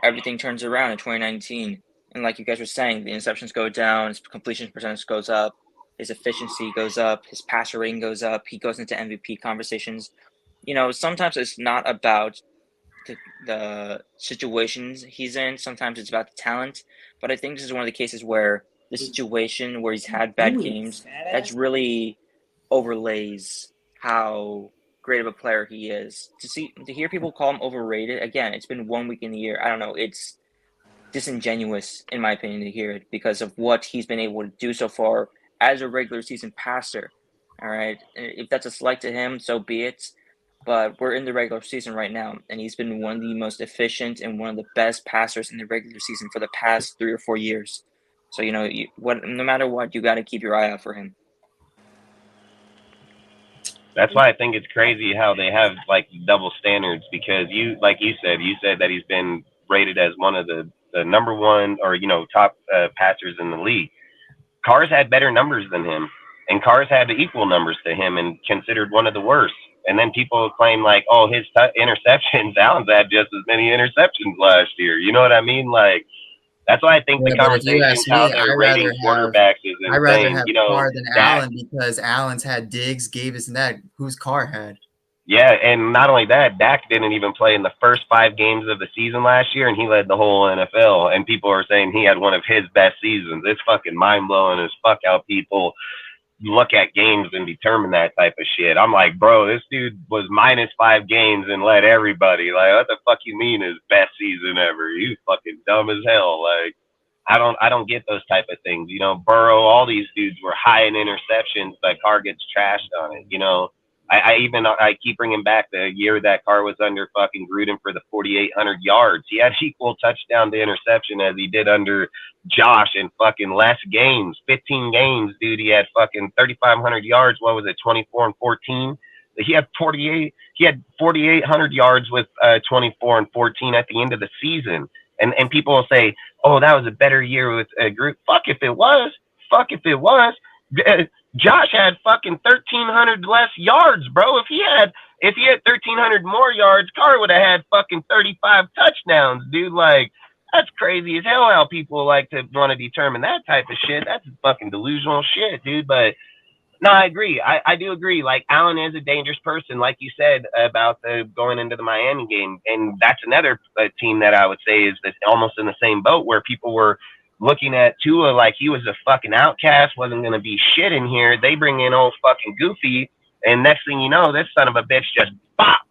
everything turns around in 2019. And like you guys were saying, the interceptions go down, his completion percentage goes up, his efficiency goes up, his passer rating goes up, he goes into MVP conversations. Sometimes it's not about the situations he's in. Sometimes it's about the talent. But I think this is one of the cases where the situation where he's had bad games, that's really overlays how great of a player he is. To hear people call him overrated, again, it's been 1 week in the year. I don't know. It's disingenuous, in my opinion, to hear it because of what he's been able to do so far as a regular season passer. All right. If that's a slight to him, so be it. But we're in the regular season right now, and he's been one of the most efficient and one of the best passers in the regular season for the past 3 or 4 years. So, no matter what, you got to keep your eye out for him. That's why I think it's crazy how they have like double standards because you said that he's been rated as one of the number one or top passers in the league. Carr's had better numbers than him, and Carr's had equal numbers to him and considered one of the worst. And then people claim like, oh, his interceptions, Allen's had just as many interceptions last year. You know what I mean? Like, that's why I think the conversation how they're rating quarterbacks is insane. I'd rather have Carr than Allen because Allen's had Diggs, Gavis, and that. Who's Carr had? Yeah, and not only that, Dak didn't even play in the first 5 games of the season last year, and he led the whole NFL. And people are saying he had one of his best seasons. It's fucking mind-blowing as fuck how people look at games and determine that type of shit. I'm like, bro, this dude was -5 games and led everybody. Like, what the fuck you mean his best season ever? You fucking dumb as hell. Like, I don't get those type of things. Burrow, all these dudes were high in interceptions, but Carr gets trashed on it. I keep bringing back the year that Carr was under fucking Gruden for the 4,800 yards. He had equal touchdown to interception as he did under Josh in fucking less games. 15 games, dude. He had fucking 3,500 yards. What was it, 24 and 14? He had 4,800 yards with 24 and 14 at the end of the season. And people will say, oh, that was a better year with a group. Fuck if it was. Josh had fucking 1,300 less yards, bro. If he had 1,300 more yards, Carr would have had fucking 35 touchdowns, dude. Like, that's crazy as hell how people like to want to determine that type of shit. That's fucking delusional shit, dude. But no, I agree. I do agree. Like, Allen is a dangerous person, like you said about going into the Miami game, and that's another team that I would say is almost in the same boat where people were looking at Tua like he was a fucking outcast, wasn't going to be shit in here. They bring in old fucking Goofy, and next thing you know, this son of a bitch just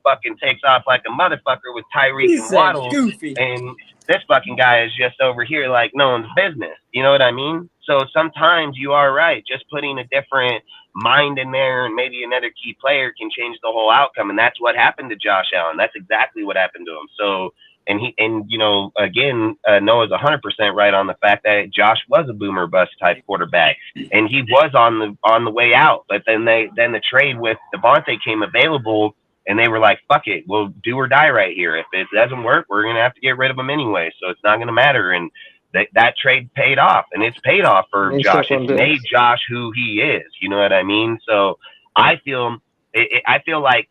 fucking takes off like a motherfucker with Tyreek and Waddle. Goofy. And this fucking guy is just over here like no one's business. You know what I mean? So sometimes you are right. Just putting a different mind in there and maybe another key player can change the whole outcome. And that's what happened to Josh Allen. That's exactly what happened to him. So, again, Noah's 100% right on the fact that Josh was a boomer bust type quarterback, and he was on the way out. But then the trade with Devontae came available, and they were like, "Fuck it, we'll do or die right here. If it doesn't work, we're gonna have to get rid of him anyway. So it's not gonna matter." And that trade paid off, and it's paid off for Josh. It's made Josh who he is. You know what I mean? So I feel like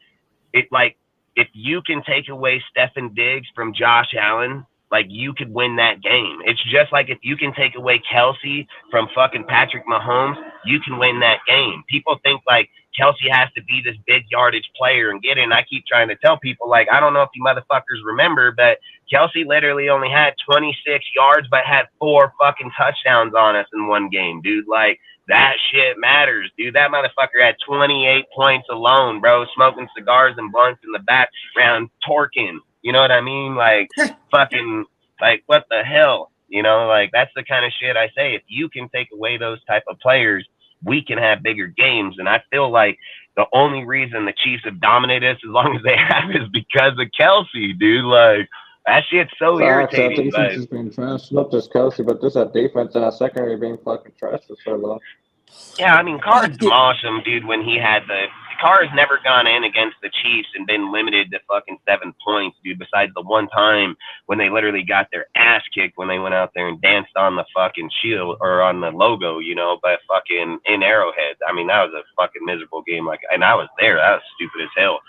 if you can take away Stefon Diggs from Josh Allen, like, you could win that game. It's just like if you can take away Kelsey from fucking Patrick Mahomes, you can win that game. People think like Kelsey has to be this big yardage player and get in. I keep trying to tell people, like, I don't know if you motherfuckers remember, but Kelsey literally only had 26 yards, but had 4 fucking touchdowns on us in one game, dude. Like, that shit matters, dude. That motherfucker had 28 points alone, bro, smoking cigars and blunts in the background, torquing. You know what I mean? Like, fucking, like, what the hell? You know, like that's the kind of shit I say. If you can take away those type of players, we can have bigger games. And I feel like the only reason the Chiefs have dominated us as long as they have is because of Kelsey, dude. Like that shit's so Facts, our irritating. defense But has been trash. Not just Kelsey, but just our defense and our secondary being fucking trash for so long. yeah, I mean, Carr demolished him, dude. When he had Carr has never gone in against the Chiefs and been limited to fucking 7 points, dude. Besides the one time when they literally got their ass kicked when they went out there and danced on the fucking shield or on the logo, you know, but fucking in Arrowhead. I mean, that was a fucking miserable game. Like, and I was there. That was stupid as hell.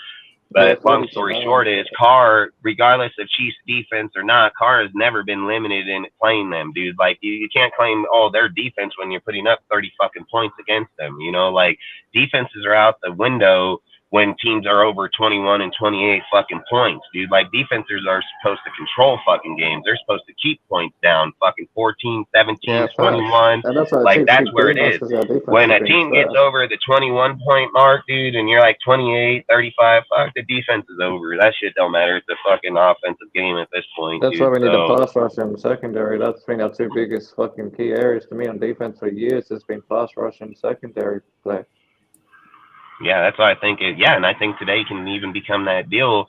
Yeah, But long story 40-9. short is Carr, regardless of Chiefs defense or not, Carr has never been limited in playing them, dude. Like you can't claim their defense when you're putting up 30 fucking points against them. You know, like defenses are out the window when teams are over 21 and 28 fucking points, dude. Like defenses are supposed to control fucking games. They're supposed to keep points down, fucking 14, 17, Yeah, facts. 21. And that's why Like Chiefs that's keep where it beating us is. because our defense When has a been team trash. gets over the 21 point mark, dude, and you're like 28, 35, fuck, the defense is over. That shit don't matter. It's a fucking offensive game at this point, That's dude. why we need a So, pass rush and secondary. That's been our two biggest fucking key areas to me on defense for years. Has been pass rush and secondary play. yeah, that's why I think and I think today can even become that deal,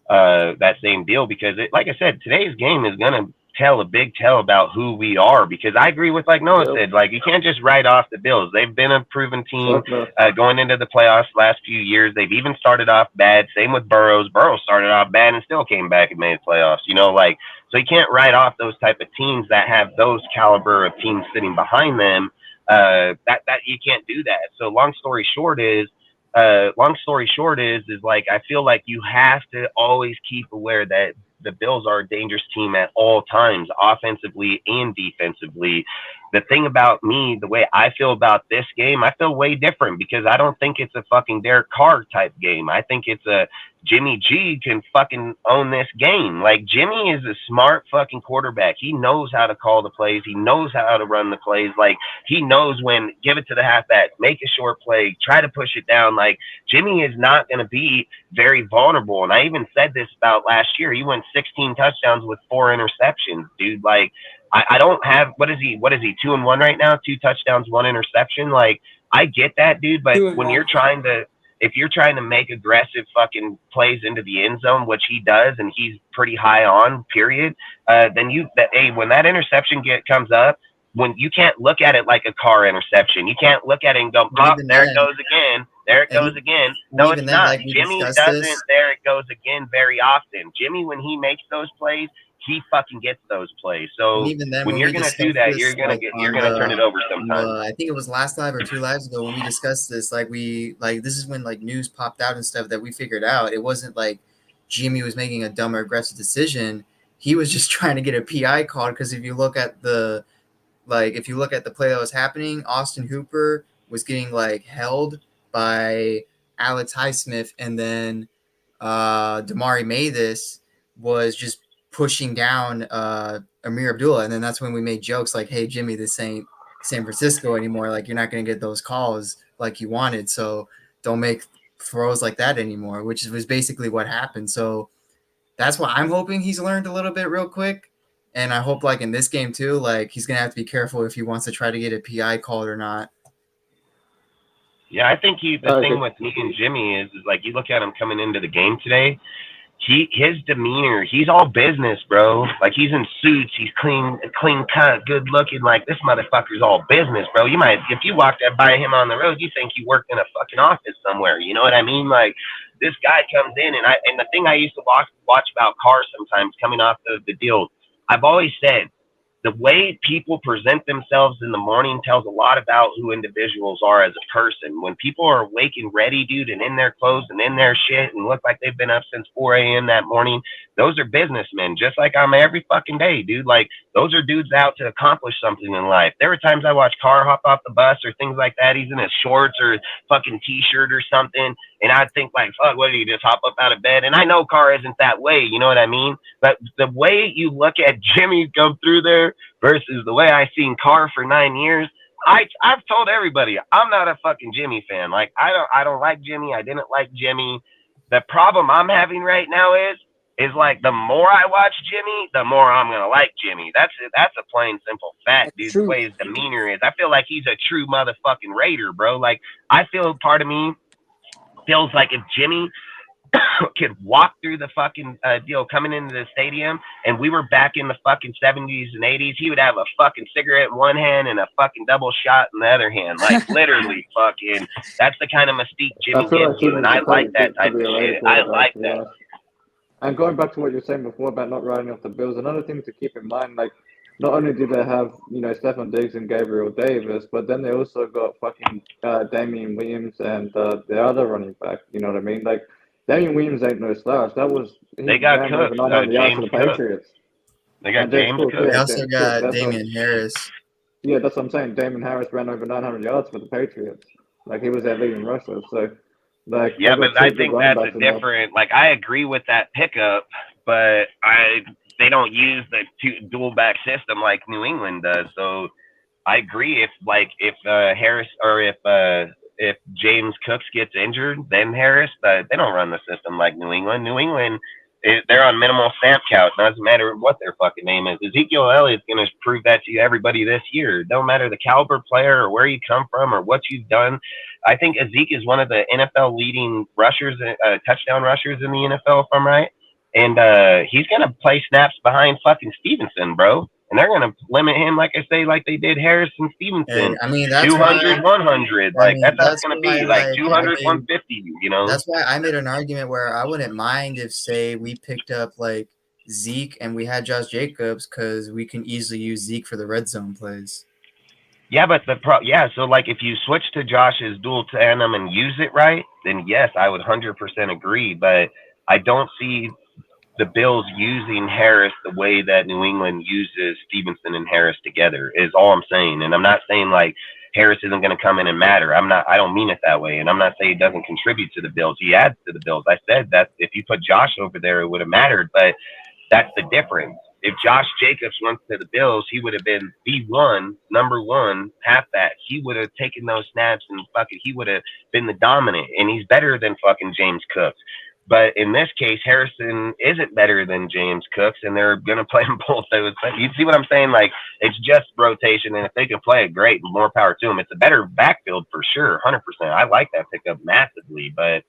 that same deal, because like I said, today's game is going to tell a big tell about who we are, because I agree with like Noah said, like you can't just write off the Bills. They've been a proven team going into the playoffs last few years. They've even started off bad. Same with Burrows. Burrows started off bad and still came back and made playoffs, you know, like, so you can't write off those type of teams that have those caliber of teams sitting behind them. That you can't do that. So long story short is like I feel like you have to always keep aware that the Bills are a dangerous team at all times, offensively and defensively. The thing about me, the way I feel about this game, I feel way different, because I don't think it's a fucking Derek Carr type game. I think it's a Jimmy G can fucking own this game. Like Jimmy is a smart fucking quarterback. He knows how to call the plays. He knows how to run the plays. Like he knows when give it to the halfback, make a short play, try to push it down. Like Jimmy is not going to be very vulnerable. And I even said this about last year. He went 16 touchdowns with 4 interceptions, dude. Like I don't have, what is he 2-1 right now? 2 touchdowns, 1 interception. Like I get that, dude. But when you're trying to, if you're trying to make aggressive fucking plays into the end zone, which he does, and he's pretty high on, period, then when that interception comes up, when you can't look at it like a Carr interception, you can't look at it and go, oh, there it goes again. There it goes again. No, it's not. Like Jimmy doesn't. There it goes again very often. Jimmy, when he makes those plays, he fucking gets those plays. So when you're gonna do that, you're gonna turn it over sometimes. I think it was last live or 2 lives ago when we discussed this. Like this is when like news popped out and stuff that we figured out. It wasn't like Jimmy was making a dumb or aggressive decision. He was just trying to get a PI called, because if you look at the play that was happening, Austin Hooper was getting like held by Alex Highsmith, and then Damari Mathis was just pushing down Amir Abdullah, and then that's when we made jokes like, hey Jimmy, this ain't San Francisco anymore, like you're not going to get those calls like you wanted, so don't make throws like that anymore, which was basically what happened. So that's why I'm hoping he's learned a little bit real quick, and I hope like in this game too, like he's going to have to be careful if he wants to try to get a PI called or not. Yeah, I think the thing with me and Jimmy is like you look at him coming into the game today, his demeanor, he's all business, bro. Like he's in suits, he's clean cut, good looking. Like this motherfucker's all business, bro. You might, if you walked by him on the road, you think he worked in a fucking office somewhere. You know what I mean? Like this guy comes in, and the thing I used to watch about Carr sometimes coming off the deal, I've always said, the way people present themselves in the morning tells a lot about who individuals are as a person. When people are awake and ready, dude, and in their clothes and in their shit and look like they've been up since 4 a.m. that morning, those are businessmen, just like I'm every fucking day, dude. Like, those are dudes out to accomplish something in life. There were times I watched Carr hop off the bus or things like that. He's in his shorts or his fucking T-shirt or something, and I'd think, like, fuck, what did he just hop up out of bed? And I know Carr isn't that way, you know what I mean? But the way you look at Jimmy come through there versus the way I seen Carr for 9 years, I've told everybody I'm not a fucking Jimmy fan. Like I don't like Jimmy. I didn't like Jimmy. The problem I'm having right now is is like the more I watch Jimmy, the more I'm gonna like Jimmy. That's a plain simple fact, That's dude. The true. way his demeanor is, I feel like he's a true motherfucking Raider, bro. Like I feel part of me feels like if Jimmy could walk through the fucking deal coming into the stadium and we were back in the fucking 70s and 80s, he would have a fucking cigarette in one hand and a fucking double shot in the other hand. Like literally fucking, that's the kind of mystique I Jimmy feel gives like you. Jimmy's And I the like type that to type be of a Raider shit. I quarterback, like to be that. honest. And going back to what you were saying before about not riding off the Bills, another thing to keep in mind, like, not only do they have, Stephon Diggs and Gabriel Davis, but then they also got fucking Damian Williams and the other running back. You know what I mean? Like, Damian Williams ain't no slouch. He They got ran over Cooks, 900 yards for James the Cook. Patriots. They got And James James Cook, Cook. They yeah, also James Cook. got Damian Harris. Yeah, that's what I'm saying. Damon Harris ran over 900 yards for the Patriots. Like, he was their leading rusher. So, like, they Yeah, got but two I good think running that's a backs in there. different. Like, I agree with that pickup, but they don't use the dual back system like New England does. So I agree. If Harris or if James Cooks gets injured, then Harris, they don't run the system like New England. New England, they're on minimal snap count. Doesn't matter what their fucking name is. Ezekiel Elliott's going to prove that to everybody this year. Don't matter the caliber player or where you come from or what you've done. I think Zeke is one of the NFL leading rushers, touchdown rushers in the NFL, if I'm right. And he's going to play snaps behind fucking Stevenson, bro. And they're going to limit him, like I say, like they did Harris and Stevenson. I mean, that's 200, why. 100. I Like, mean, that's that's going to why, be like like, 200, 150, you know? That's why I made an argument where I wouldn't mind if, say, we picked up like Zeke and we had Josh Jacobs because we can easily use Zeke for the red zone plays. Yeah, but so like if you switch to Josh's dual tandem and use it right, then yes, I would 100% agree. But I don't see the Bills using Harris the way that New England uses Stevenson and Harris together is all I'm saying. And I'm not saying like Harris isn't going to come in and matter. I don't mean it that way. And I'm not saying he doesn't contribute to the Bills. He adds to the Bills. I said that if you put Josh over there, it would have mattered. But that's the difference. If Josh Jacobs went to the Bills, he would have been number one, halfback. He would have taken those snaps and he would have been the dominant. And he's better than fucking James Cooks. But in this case, Harrison isn't better than James Cooks, and they're going to play them both. You see what I'm saying? Like, it's just rotation, and if they can play it, great, more power to them. It's a better backfield for sure, 100%. I like that pickup massively, but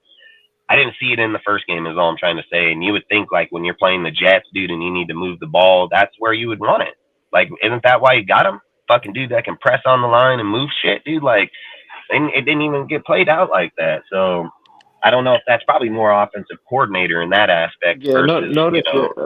I didn't see it in the first game is all I'm trying to say. And you would think, like, when you're playing the Jets, dude, and you need to move the ball, that's where you would want it. Like, isn't that why you got him? Fucking dude that can press on the line and move shit, dude. Like, and it didn't even get played out like that. So I don't know if that's probably more offensive coordinator in that aspect. Yeah, versus,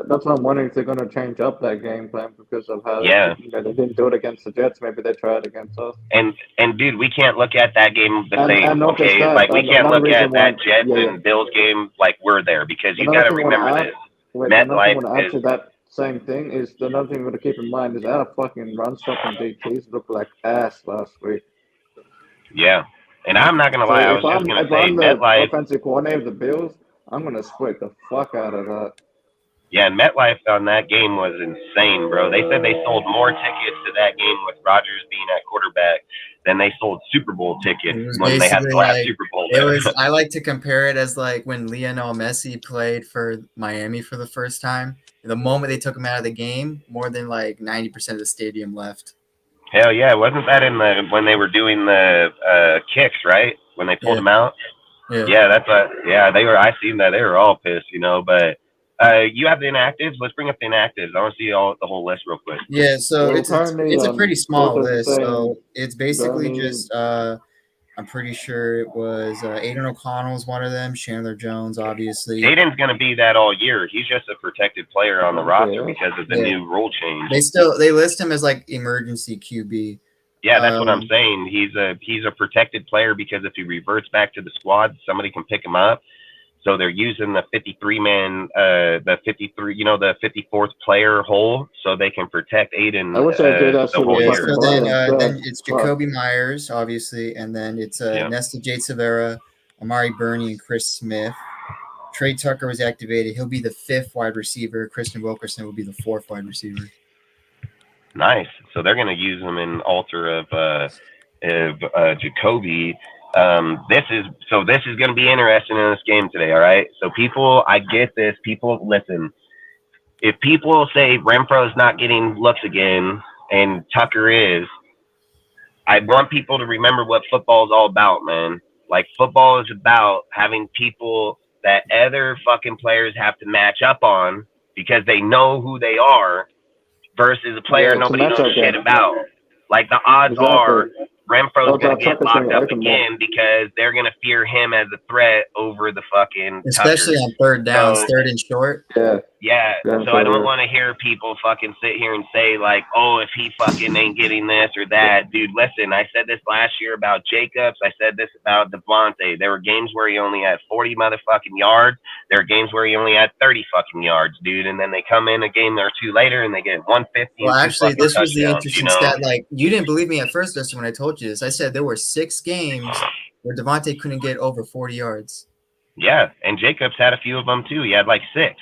that's what I'm wondering if they're going to change up that game plan because of how Yeah. they didn't do it against the Jets. Maybe they tried against us. And dude, we can't look at that game the And same. not just Okay, that, like we can't another look at reason why- that Jets yeah, yeah. and Bills game like we're there because you Another got to thing I wanna remember add- this. Wait, another thing I MetLife want to add is to that same thing is another thing we got to keep in mind is our fucking run stopping DTs looked like ass last week. yeah. And I'm not gonna lie, I was just gonna say I'm the MetLife. offensive coordinator of the Bills, I'm gonna split the fuck out of that. Yeah, and MetLife on that game was insane, bro. They said they sold more tickets to that game with Rodgers being at quarterback than they sold Super Bowl tickets when they had the last Super Bowl. I like to compare it as like when Lionel Messi played for Miami for the first time. The moment they took him out of the game, more than like 90% of the stadium left. Hell yeah, wasn't that when they were doing the kicks, right? When they pulled them out? Yeah, they were. I seen that. They were all pissed, you know. But you have the inactives. Let's bring up the inactives. I want to see the whole list real quick. Yeah, so Well, it's currently, a pretty small Clippers list. are So saying it's basically Gurney- just I'm pretty sure it was Aiden O'Connell was one of them. Chandler Jones, obviously. Aiden's going to be that all year. He's just a protected player on the roster because of the new rule change. They list him as like emergency QB. Yeah, that's what I'm saying. He's a protected player because if he reverts back to the squad, somebody can pick him up. So they're using the 53-man, the 53, the 54th player hole, so they can protect Aiden. I wish I did that the whole Yeah, year. so then it's Jacoby Myers, obviously, and then it's Nesta Jade Severa, Amari Burney, and Chris Smith. Trey Tucker was activated. He'll be the 5th wide receiver. Christian Wilkerson will be the 4th wide receiver. Nice. So they're going to use him in alter of Jacoby. This is going to be interesting in this game today. All right. So people, I get this. People, listen. If people say Renfro's not getting looks again and Tucker is, I want people to remember what football is all about, man. Like football is about having people that other fucking players have to match up on because they know who they are versus a player Yeah, it's a nobody knows matchup shit game. about. Like the odds are Exactly. Renfro's Odds are gonna get Tucker's locked gonna up open more. again because they're gonna fear him as a threat over the fucking Especially Tucker. on third downs, So third and short. Yeah. yeah, Yeah, so I don't yeah. want to hear people fucking sit here and say like, oh, if he fucking ain't getting this or that. Dude, listen, I said this last year about Jacobs. I said this about Devontae. There were games where he only had 40 motherfucking yards. There are games where he only had 30 fucking yards, dude. And then they come in a game or two later and they get 150 Well, and two actually, fucking this was the touchdowns, interesting stat. Like, you didn't believe me at first, Dustin, when I told you this. I said there were 6 games where Devontae couldn't get over 40 yards. Yeah, and Jacobs had a few of them too. He had like 6.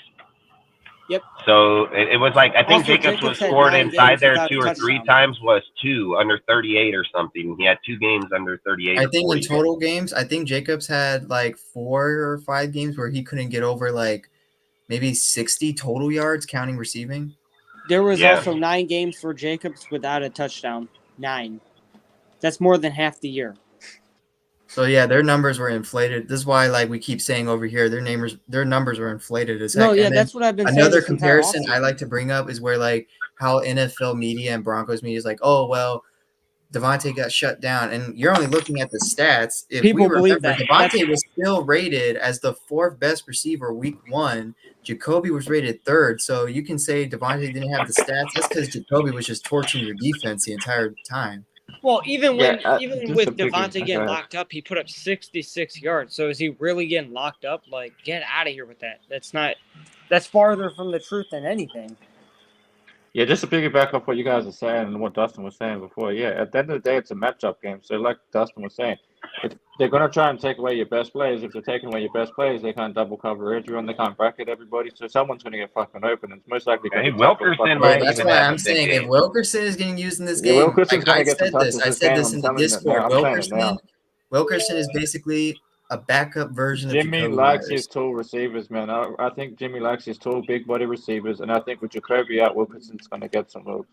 Yep. So it was like I think Also, Jacobs was Jacobs had scored 9 inside games there without 2 a or 3 touchdown. times was 2 under 38 or something. He had 2 games under 38. I or think 40. in total games, I think Jacobs had like 4 or 5 games where he couldn't get over like maybe 60 total yards, counting receiving. There was Yeah. also 9 games for Jacobs without a touchdown. 9. That's more than half the year. So yeah, their numbers were inflated. This is why, like we keep saying over here, their numbers were inflated as heck. No, yeah, And then that's what I've been saying. another This entire comparison I offseason. like to bring up is where like how NFL media and Broncos media is like, oh well, Devontae got shut down, and you're only looking at the stats. If People we believe remember, that. Devontae was still rated as the 4th best receiver week 1. Jacoby was rated 3rd, so you can say Devontae didn't have the stats. That's because Jacoby was just torching your defense the entire time. Well, even Yeah, even just with a biggie. Devontae Go getting ahead. locked up, he put up 66 yards. So is he really getting locked up? Like, get out of here with that. That's farther from the truth than anything. Yeah, just to piggyback off what you guys are saying and what Dustin was saying before. Yeah, at the end of the day, it's a matchup game. So, like Dustin was saying, if they're going to try and take away your best players, if they're taking away your best players, they can't double cover everyone. They can't bracket everybody. So, someone's going to get fucking open. It's most likely going Hey, to be Tucker. Wilkerson Well, might that's even why have a I'm big saying if game. Wilkerson is getting used in this Yeah, game, Wilkerson's like going to get some touches I this said game. this I'm in the telling you that now. Discord. I'm saying it now. Wilkerson is basically a backup version of Jimmy Jacoby likes Myers. his tall receivers, man. I think Jimmy likes his tall, big body receivers, and I think with Jacoby out, Wilkerson's going to get some looks.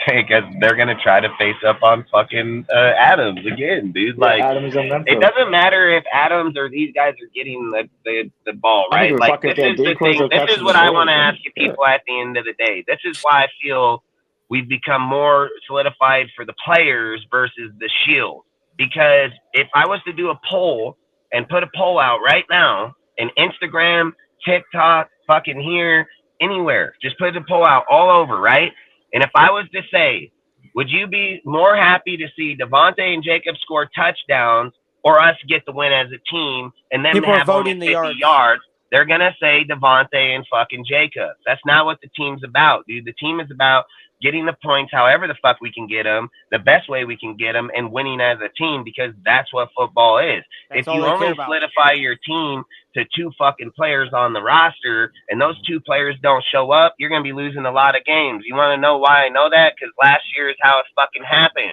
Because they're gonna try to face up on fucking Adams again, dude. Yeah, Like Adams and it Renfro. doesn't matter if Adams or these guys are getting the ball, I don't right? give a Like fuck if this they're is the decoys thing. or This is catching what the I ball. want to ask you people at the end of the day. This is why I feel we've become more solidified for the players versus the shield. Because if I was to do a poll and put a poll out right now in Instagram, TikTok, fucking here, anywhere, just put the poll out all over, right? And if I was to say, would you be more happy to see Devontae and Jacob score touchdowns or us get the win as a team and then People are have only voting the 50 yards. They're going to say Devontae and fucking Jacob. That's not what the team's about, dude. The team is about getting the points however the fuck we can get them, the best way we can get them, and winning as a team because that's what football is. That's If all you they care only about. solidify your team to 2 fucking players on the roster and those 2 players don't show up, you're going to be losing a lot of games. You want to know why I know that? Because last year is how it fucking happened.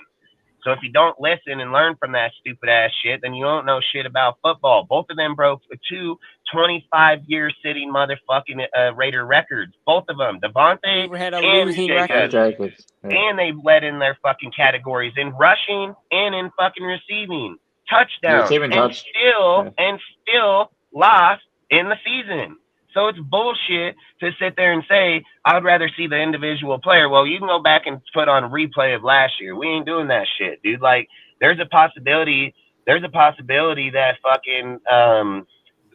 So if you don't listen and learn from that stupid ass shit, then you don't know shit about football. Both of them broke 2 25-year sitting motherfucking Raider records. Both of them, Devontae Who had a and losing Jacobs. record. Jacobs. Yeah. And they led in their fucking categories in rushing and in fucking receiving touchdowns, receiving touch. and still lost in the season. So it's bullshit to sit there and say I'd rather see the individual player. Well, you can go back and put on a replay of last year. We ain't doing that shit, dude. Like there's a possibility that fucking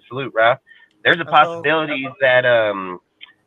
salute, Ralph. There's a possibility that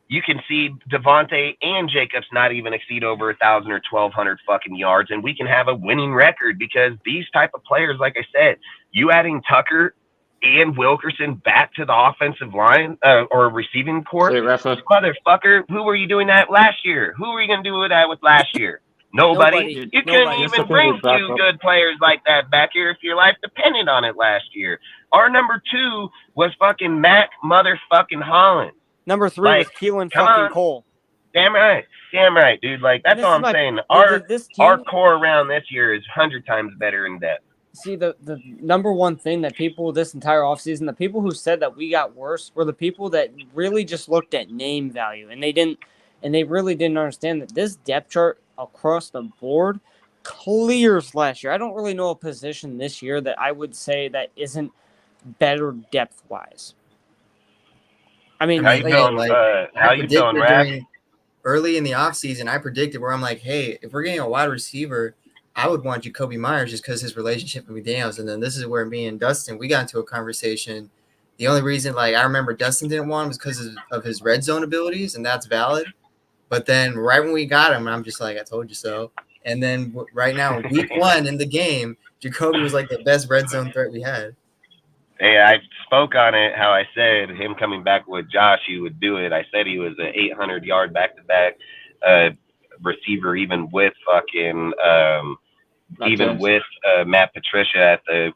you can see Devontae and Jacobs not even exceed over 1,000 or 1,200 fucking yards, and we can have a winning record because these type of players, like I said, you adding Tucker and Wilkerson back to the offensive line or receiving court, motherfucker, who were you doing that last year? Who were you going to do that with last year? Nobody. You couldn't even bring 2 good players like that back here if your life depended on it last year. Our number 2 was fucking Mac motherfucking Holland. Number 3 was Keelan fucking Cole. Damn right, dude. Like that's all I'm saying. Our core around this year is 100 times better in depth. see the number one thing that people this entire offseason, the people who said that we got worse were the people that really just looked at name value, and they really didn't understand that this depth chart across the board clears last year. I don't really know a position this year that I would say that isn't better depth wise. I mean, How you feeling? How you feeling, Raph? Early in the offseason, I predicted where I'm like, hey, if we're getting a wide receiver, I would want Jacoby Myers just because his relationship with McDaniels. And then this is where me and Dustin, we got into a conversation. The only reason, like, I remember Dustin didn't want him was because of his red zone abilities, and that's valid. But then right when we got him, I'm just like, I told you so. And then right now, week 1 in the game, Jacoby was like the best red zone threat we had. Hey, I spoke on it, how I said him coming back with Josh, he would do it. I said he was an 800-yard back-to-back receiver, even with Matt Patricia at the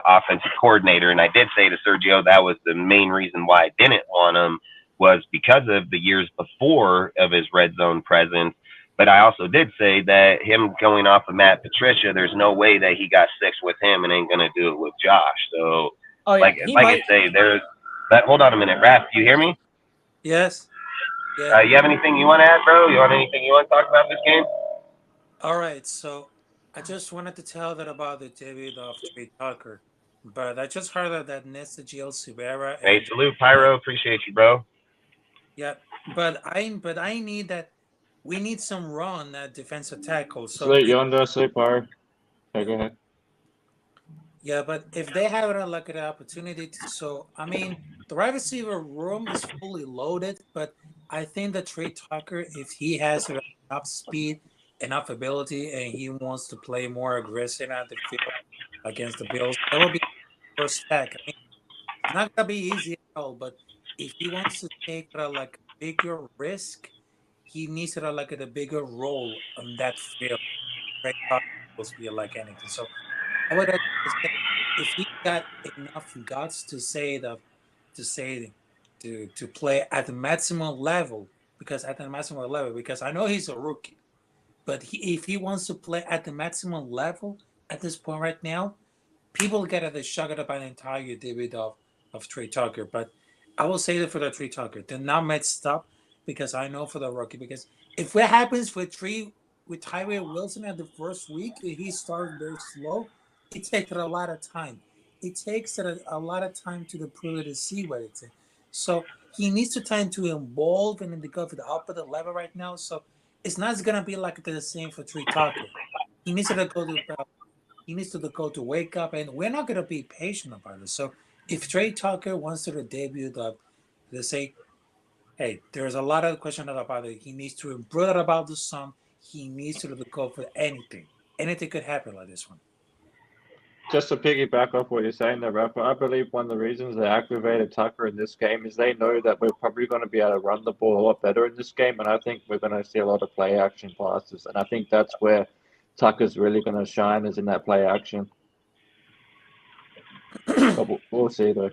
offensive coordinator. And I did say to Sergio that was the main reason why I didn't want him, was because of the years before of his red zone presence. But I also did say that him going off of Matt Patricia, there's no way that he got 6 with him and ain't going to do it with Josh. So, I say, there's that. Hold on a minute. Raph, do you hear me? Yes. Yeah. You have anything you want to add, bro? You want anything you want to talk about this game? All right. So I just wanted to tell that about the debut of Trey Tucker. But I just heard that Nesta Gil Silvera. Hey, salute, Pyro. Appreciate you, bro. Yeah. But I need that. We need some run at defensive tackle. So Slate Yonder, Slate Pyro. Okay, go ahead. Yeah, but if they have an opportunity to, the wide receiver room is fully loaded, but I think that Trey Tucker, if he has enough speed, enough ability, and he wants to play more aggressive at the field against the Bills, that will be the first stack. It's not gonna be easy at all, but if he wants to take a bigger risk, he needs to a bigger role on that field. Trey Tucker will be like anything. So I would say if he got enough guts to play at the maximum level, because I know he's a rookie, but if he wants to play at the maximum level at this point right now, people get the shock about the entire debut of Trey Tucker. But I will say that for the Trey Tucker, they're not messed up, because I know for the rookie, because if what happens with Tyree Wilson at the first week, he started very slow. It takes a lot of time. It takes a lot of time to the player to see what it's in. So he needs to time to evolve and to go for the upper level right now. So it's not going to be like the same for Trey Tucker. He needs to go to wake up, and we're not going to be patient about it. So if Trey Tucker wants to debut, they say, hey, there's a lot of questions about it. He needs to improve about the song. He needs to go for anything. Anything could happen like this one. Just to piggyback off what you're saying there, Rafa, I believe one of the reasons they activated Tucker in this game is they know that we're probably going to be able to run the ball a lot better in this game, and I think we're going to see a lot of play action passes, and I think that's where Tucker's really going to shine, is in that play action. But we'll see, though.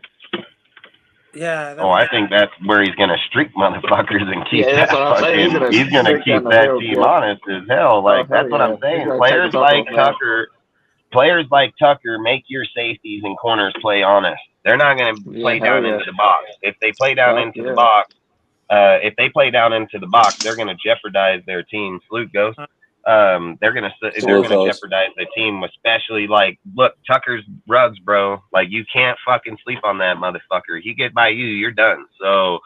Yeah. I think that's where he's going to streak motherfuckers and keep that's what I'm saying. He's going to keep that team honest as hell. That's what I'm saying. Players like Tucker make your safeties and corners play honest. They're not going to play down into the box. If they play down into the box, they're going to jeopardize their team. Salute, Ghost. They're going to jeopardize the team, especially look, Tucker's rugs, bro. You can't fucking sleep on that motherfucker. He get by you, you're done. So.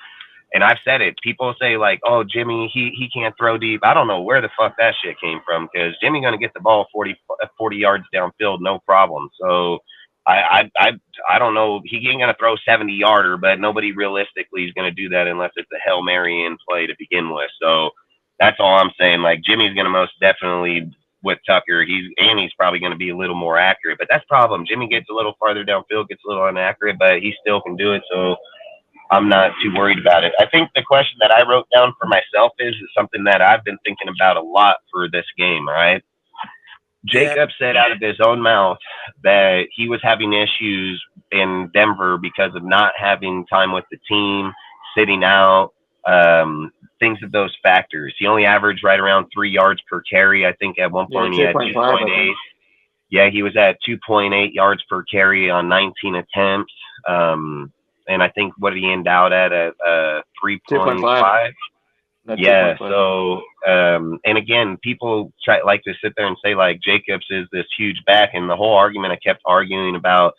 And I've said it. People say oh, Jimmy, he can't throw deep. I don't know where the fuck that shit came from, because Jimmy's going to get the ball 40 yards downfield, no problem. So I don't know. He ain't going to throw 70-yarder, but nobody realistically is going to do that unless it's a Hail Mary in play to begin with. So that's all I'm saying. Jimmy's going to most definitely, with Tucker, he's probably going to be a little more accurate. But that's the problem. Jimmy gets a little farther downfield, gets a little inaccurate, but he still can do it. So I'm not too worried about it. I think the question that I wrote down for myself is something that I've been thinking about a lot for this game, all right? Jacob said out of his own mouth that he was having issues in Denver because of not having time with the team, sitting out, things of those factors. He only averaged right around 3 yards per carry. I think at one point he had 2.8. Yeah, he was at 2.8 yards per carry on 19 attempts. And I think what did he end out at 3.5? 2.5. No, Yeah. 2.5. So, and again, people like to sit there and say like Jacobs is this huge back, and the whole argument I kept arguing about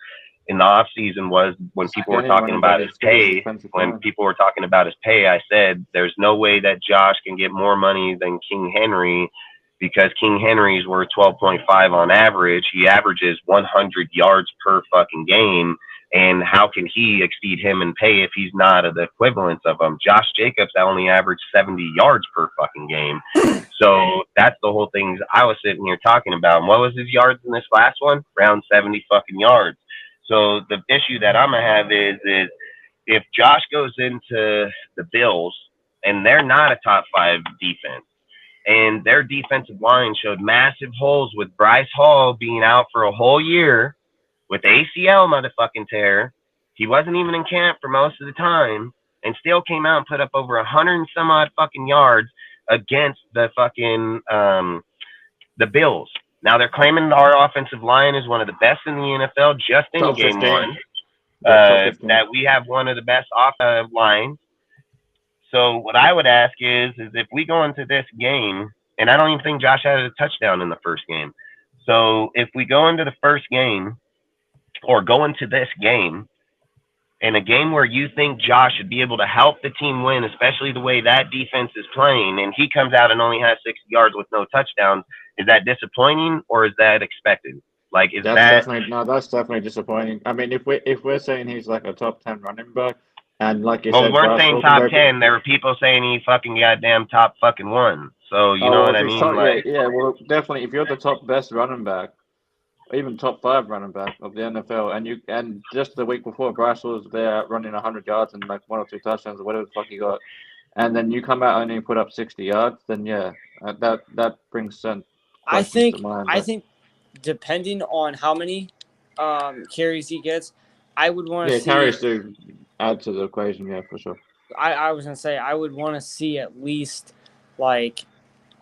in the off season was when people were talking about his pay. When people were talking about his pay, I said there's no way that Josh can get more money than King Henry because King Henry's worth 12.5 on average. He averages 100 yards per fucking game. And how can he exceed him in pay if he's not the equivalence of him? Josh Jacobs only averaged 70 yards per fucking game. So that's the whole thing I was sitting here talking about. And what was his yards in this last one? Around 70 fucking yards. So the issue that I'm going to have is if Josh goes into the Bills and they're not a top 5 defense, and their defensive line showed massive holes with Bryce Hall being out for a whole year with ACL motherfucking tear. He wasn't even in camp for most of the time and still came out and put up over 100 and some odd fucking yards against the fucking the Bills. Now they're claiming our offensive line is one of the best in the NFL just in game 1. That we have one of the best offensive lines. So what I would ask is if we go into this game, and I don't even think Josh had a touchdown in the first game. So if we go into the first game or go into this game, in a game where you think Josh should be able to help the team win, especially the way that defense is playing, and he comes out and only has 60 yards with no touchdowns, is that disappointing or is that expected? Like, is that's definitely disappointing. I mean, if we're saying he's like a top 10 running back, and like you said, we weren't saying top 10. There were people saying he fucking goddamn top fucking 1. So you know what I mean? Well, definitely, if you're the top best running back, even top 5 running back of the NFL, and just the week before, Bryce was there running 100 yards and like 1 or 2 touchdowns or whatever the fuck he got, and then you come out and you put up 60 yards, then yeah, that brings sense. I think depending on how many carries he gets, I would want to see. Carries do add to the equation, yeah, for sure. I was gonna say I would want to see at least like.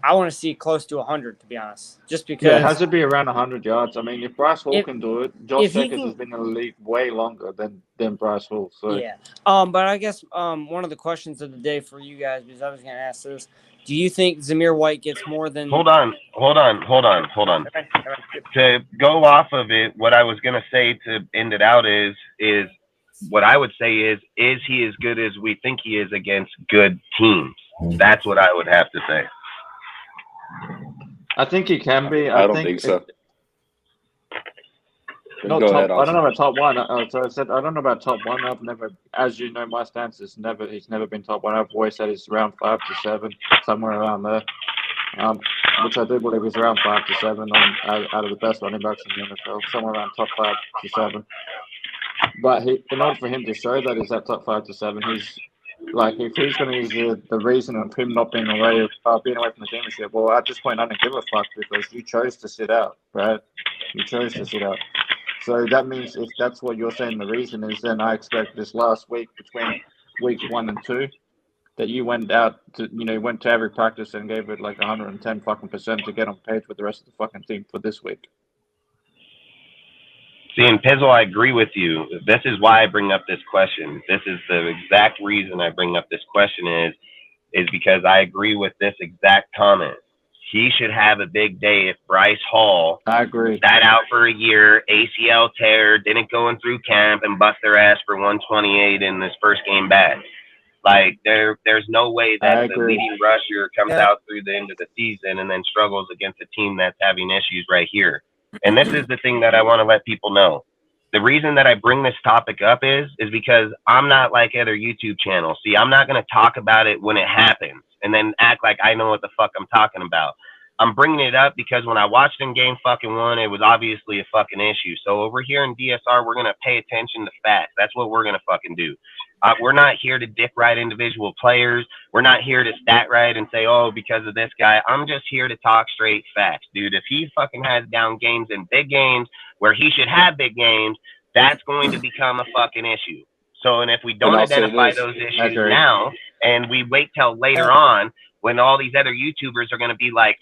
I want to see close to 100, to be honest. Just because. Yeah, it has to be around 100 yards. I mean, if Bryce Hall can do it, Josh Jacobs has been in the league way longer than Bryce Hall. So. Yeah. But I guess one of the questions of the day for you guys, because I was going to ask this, do you think Zamir White gets more than? Hold on. To go off of it, what I was going to say to end it out is what I would say is he as good as we think he is against good teams? That's what I would have to say. I think he can be. I don't think so. I don't know about top 1. So I said I don't know about top 1. I've never, as you know, my stance is he's never been top 1. I've always said he's around 5 to 7, somewhere around there. Which I do believe is around 5 to 7 out of the best running backs in the NFL, somewhere around top 5 to 7. But in order for him to show that he's at top 5 to 7, he's like, if he's going to use the reason of him not being away from the championship, well, at this point, I don't give a fuck because you chose to sit out, right? You chose to sit out. So that means if that's what you're saying the reason is, then I expect this last week between weeks 1 and 2 that you went out to, went to every practice and gave it like 110 fucking % to get on page with the rest of the fucking team for this week. See, and Pizzle, I agree with you. This is why I bring up this question. This is the exact reason I bring up this question is because I agree with this exact comment. He should have a big day if Bryce Hall sat out for a year, ACL tear, didn't go in through camp and bust their ass for 128 in this first game back. Like, there's no way that the leading rusher comes out through the end of the season and then struggles against a team that's having issues right here. And this is the thing that I want to let people know. The reason that I bring this topic up is because I'm not like other YouTube channels. See, I'm not going to talk about it when it happens and then act like I know what the fuck I'm talking about. I'm bringing it up because when I watched in game fucking 1, it was obviously a fucking issue. So over here in DSR, we're going to pay attention to facts. That's what we're going to fucking do. We're not here to dick ride individual players. We're not here to stat ride and say, oh, because of this guy. I'm just here to talk straight facts, dude. If he fucking has down games in big games where he should have big games, that's going to become a fucking issue. So, and if we don't identify those issues now and we wait till later on when all these other YouTubers are going to be like,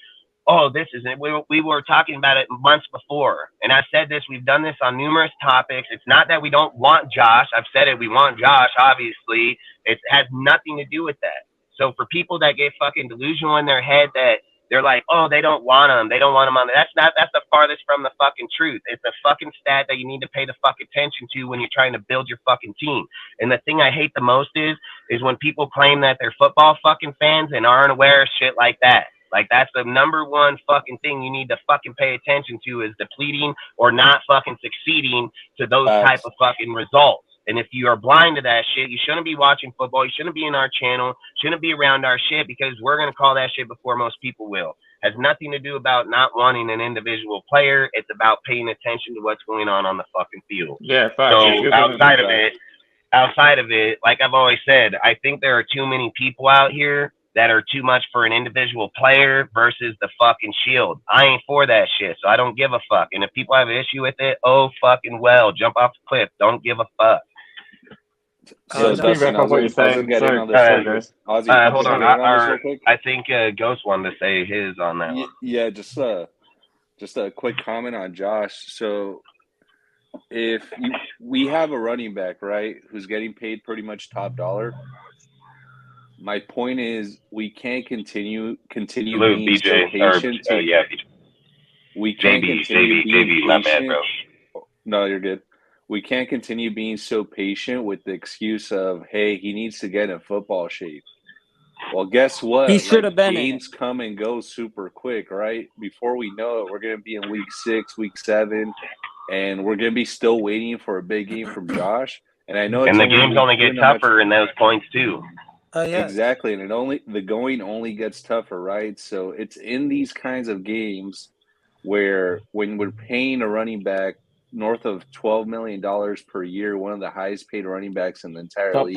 oh, this isn't. We were talking about it months before, and I said this. We've done this on numerous topics. It's not that we don't want Josh. I've said it. We want Josh. Obviously, it has nothing to do with that. So for people that get fucking delusional in their head that they're like, oh, they don't want him. They don't want him on. That's the farthest from the fucking truth. It's a fucking stat that you need to pay the fuck attention to when you're trying to build your fucking team. And the thing I hate the most is when people claim that they're football fucking fans and aren't aware of shit like that. Like, that's the number one fucking thing you need to fucking pay attention to is depleting or not fucking succeeding to those type of fucking results. And if you are blind to that shit, you shouldn't be watching football. You shouldn't be in our channel. Shouldn't be around our shit because we're going to call that shit before most people will. Has nothing to do about not wanting an individual player. It's about paying attention to what's going on the fucking field. Yeah, so outside of it, like I've always said, I think there are too many people out here that are too much for an individual player versus the fucking shield. I ain't for that shit, so I don't give a fuck. And if people have an issue with it, oh fucking well, jump off the cliff. Don't give a fuck. So Dustin, what you're saying. Sorry. On this Ozzy, hold on. I think Ghost wanted to say his on that one. Yeah, just a quick comment on Josh. So if we have a running back, right, who's getting paid pretty much top dollar, my point is we can't continue being BJ, so patient. We can't continue being my bad, bro. No, you're good. We can't continue being so patient with the excuse of, hey, he needs to get in football shape. Well, guess what? He should have been. Games come and go super quick, right? Before we know it, we're going to be in week 6, week 7, and we're going to be still waiting for a big game from Josh. And I know, and the games only get tougher in those points too. Yeah. Exactly, and the going only gets tougher, right? So it's in these kinds of games where when we're paying a running back north of $12 million per year, one of the highest paid running backs in the entire league.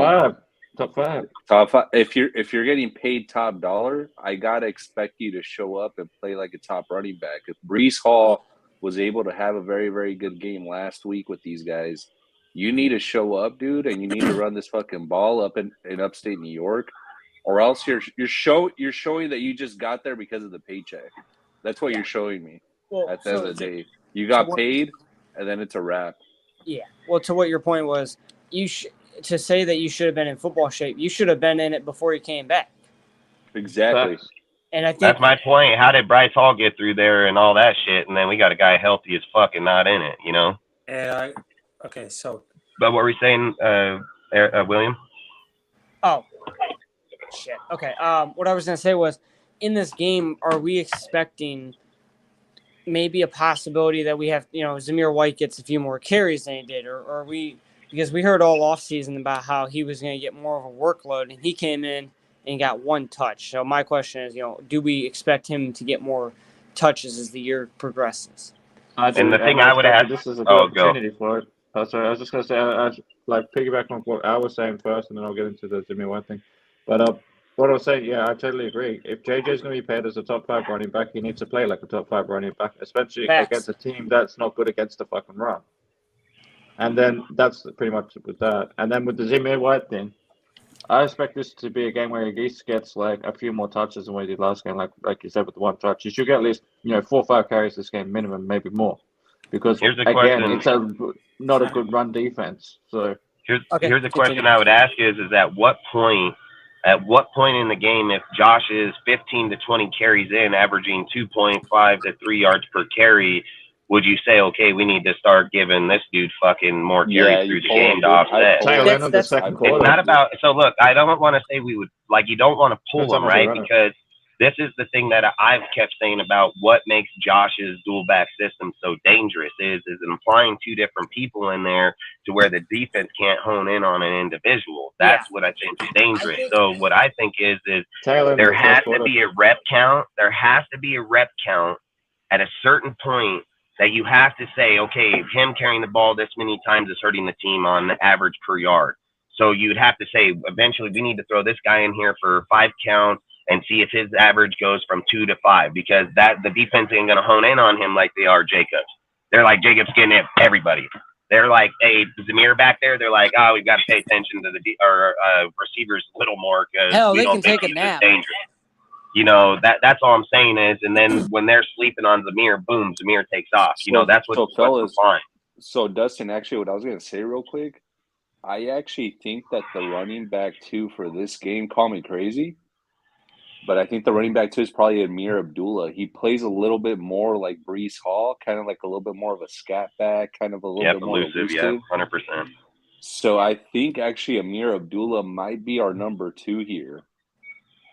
Top five. If you're getting paid top dollar, I gotta expect you to show up and play like a top running back. If Breece Hall was able to have a very, very good game last week with these guys, you need to show up, dude, and you need to run this fucking ball up in upstate New York, or else you're showing that you just got there because of the paycheck. That's what you're showing me. Well, at the end of the day, you got paid, and then it's a wrap. Yeah. Well, to what your point was, to say that you should have been in football shape, you should have been in it before you came back. Exactly. And I think that's my point. How did Bryce Hall get through there and all that shit, and then we got a guy healthy as fuck and not in it, you know? Okay, so. But what were we saying, William? Oh, shit. Okay. What I was gonna say was, in this game, are we expecting maybe a possibility that we have, Zamir White gets a few more carries than he did, or are we? Because we heard all offseason about how he was going to get more of a workload, and he came in and got one touch. So my question is, do we expect him to get more touches as the year progresses? And the thing I would ask, this is a good opportunity for it. Sorry, I was just going to say, I like piggyback on what I was saying first, and then I'll get into the Jimmy White thing. But what I was saying, yeah, I totally agree. If JJ's going to be paired as a top 5 running back, he needs to play like a top 5 running back, especially against a team that's not good against the fucking run. And then that's pretty much with that. And then with the Jimmy White thing, I expect this to be a game where he at least gets like a few more touches than what he did last game. Like you said, with the one touch, you should get at least 4 or 5 carries this game minimum, maybe more. Because again, it's not a good run defense. So here's the question I would ask is at what point in the game, if Josh is 15 to 20 carries in, averaging 2.5 to 3 yards per carry, would you say, okay, we need to start giving this dude fucking more carries through the game to offset? It's not about. So look, I don't want to say we would you don't want to pull him, right? Because this is the thing that I've kept saying about what makes Josh's dual back system so dangerous is implying 2 different people in there to where the defense can't hone in on an individual. That's what I think is dangerous. So what I think is there has to be a rep count. There has to be a rep count at a certain point that you have to say, okay, him carrying the ball this many times is hurting the team on the average per yard. So you'd have to say, eventually we need to throw this guy in here for 5 counts and see if his average goes from 2 to 5, because the defense ain't going to hone in on him like they are Jacobs. They're like, Jacobs getting everybody. They're like, hey, Zamir back there, they're like, oh, we've got to pay attention to the receivers a little more because we don't think he's as dangerous. You know, that's all I'm saying is, and then when they're sleeping on Zamir, boom, Zamir takes off. You know, that's what's fellas, fine. So Dustin, actually, what I was gonna say real quick, I actually think that the running back two for this game, call me crazy, but I think the running back two is probably Amir Abdullah. He plays a little bit more like Brees Hall, kind of like a little bit more of a scat back, kind of a little bit more elusive, yeah, 100%. So I think actually Amir Abdullah might be our number two here.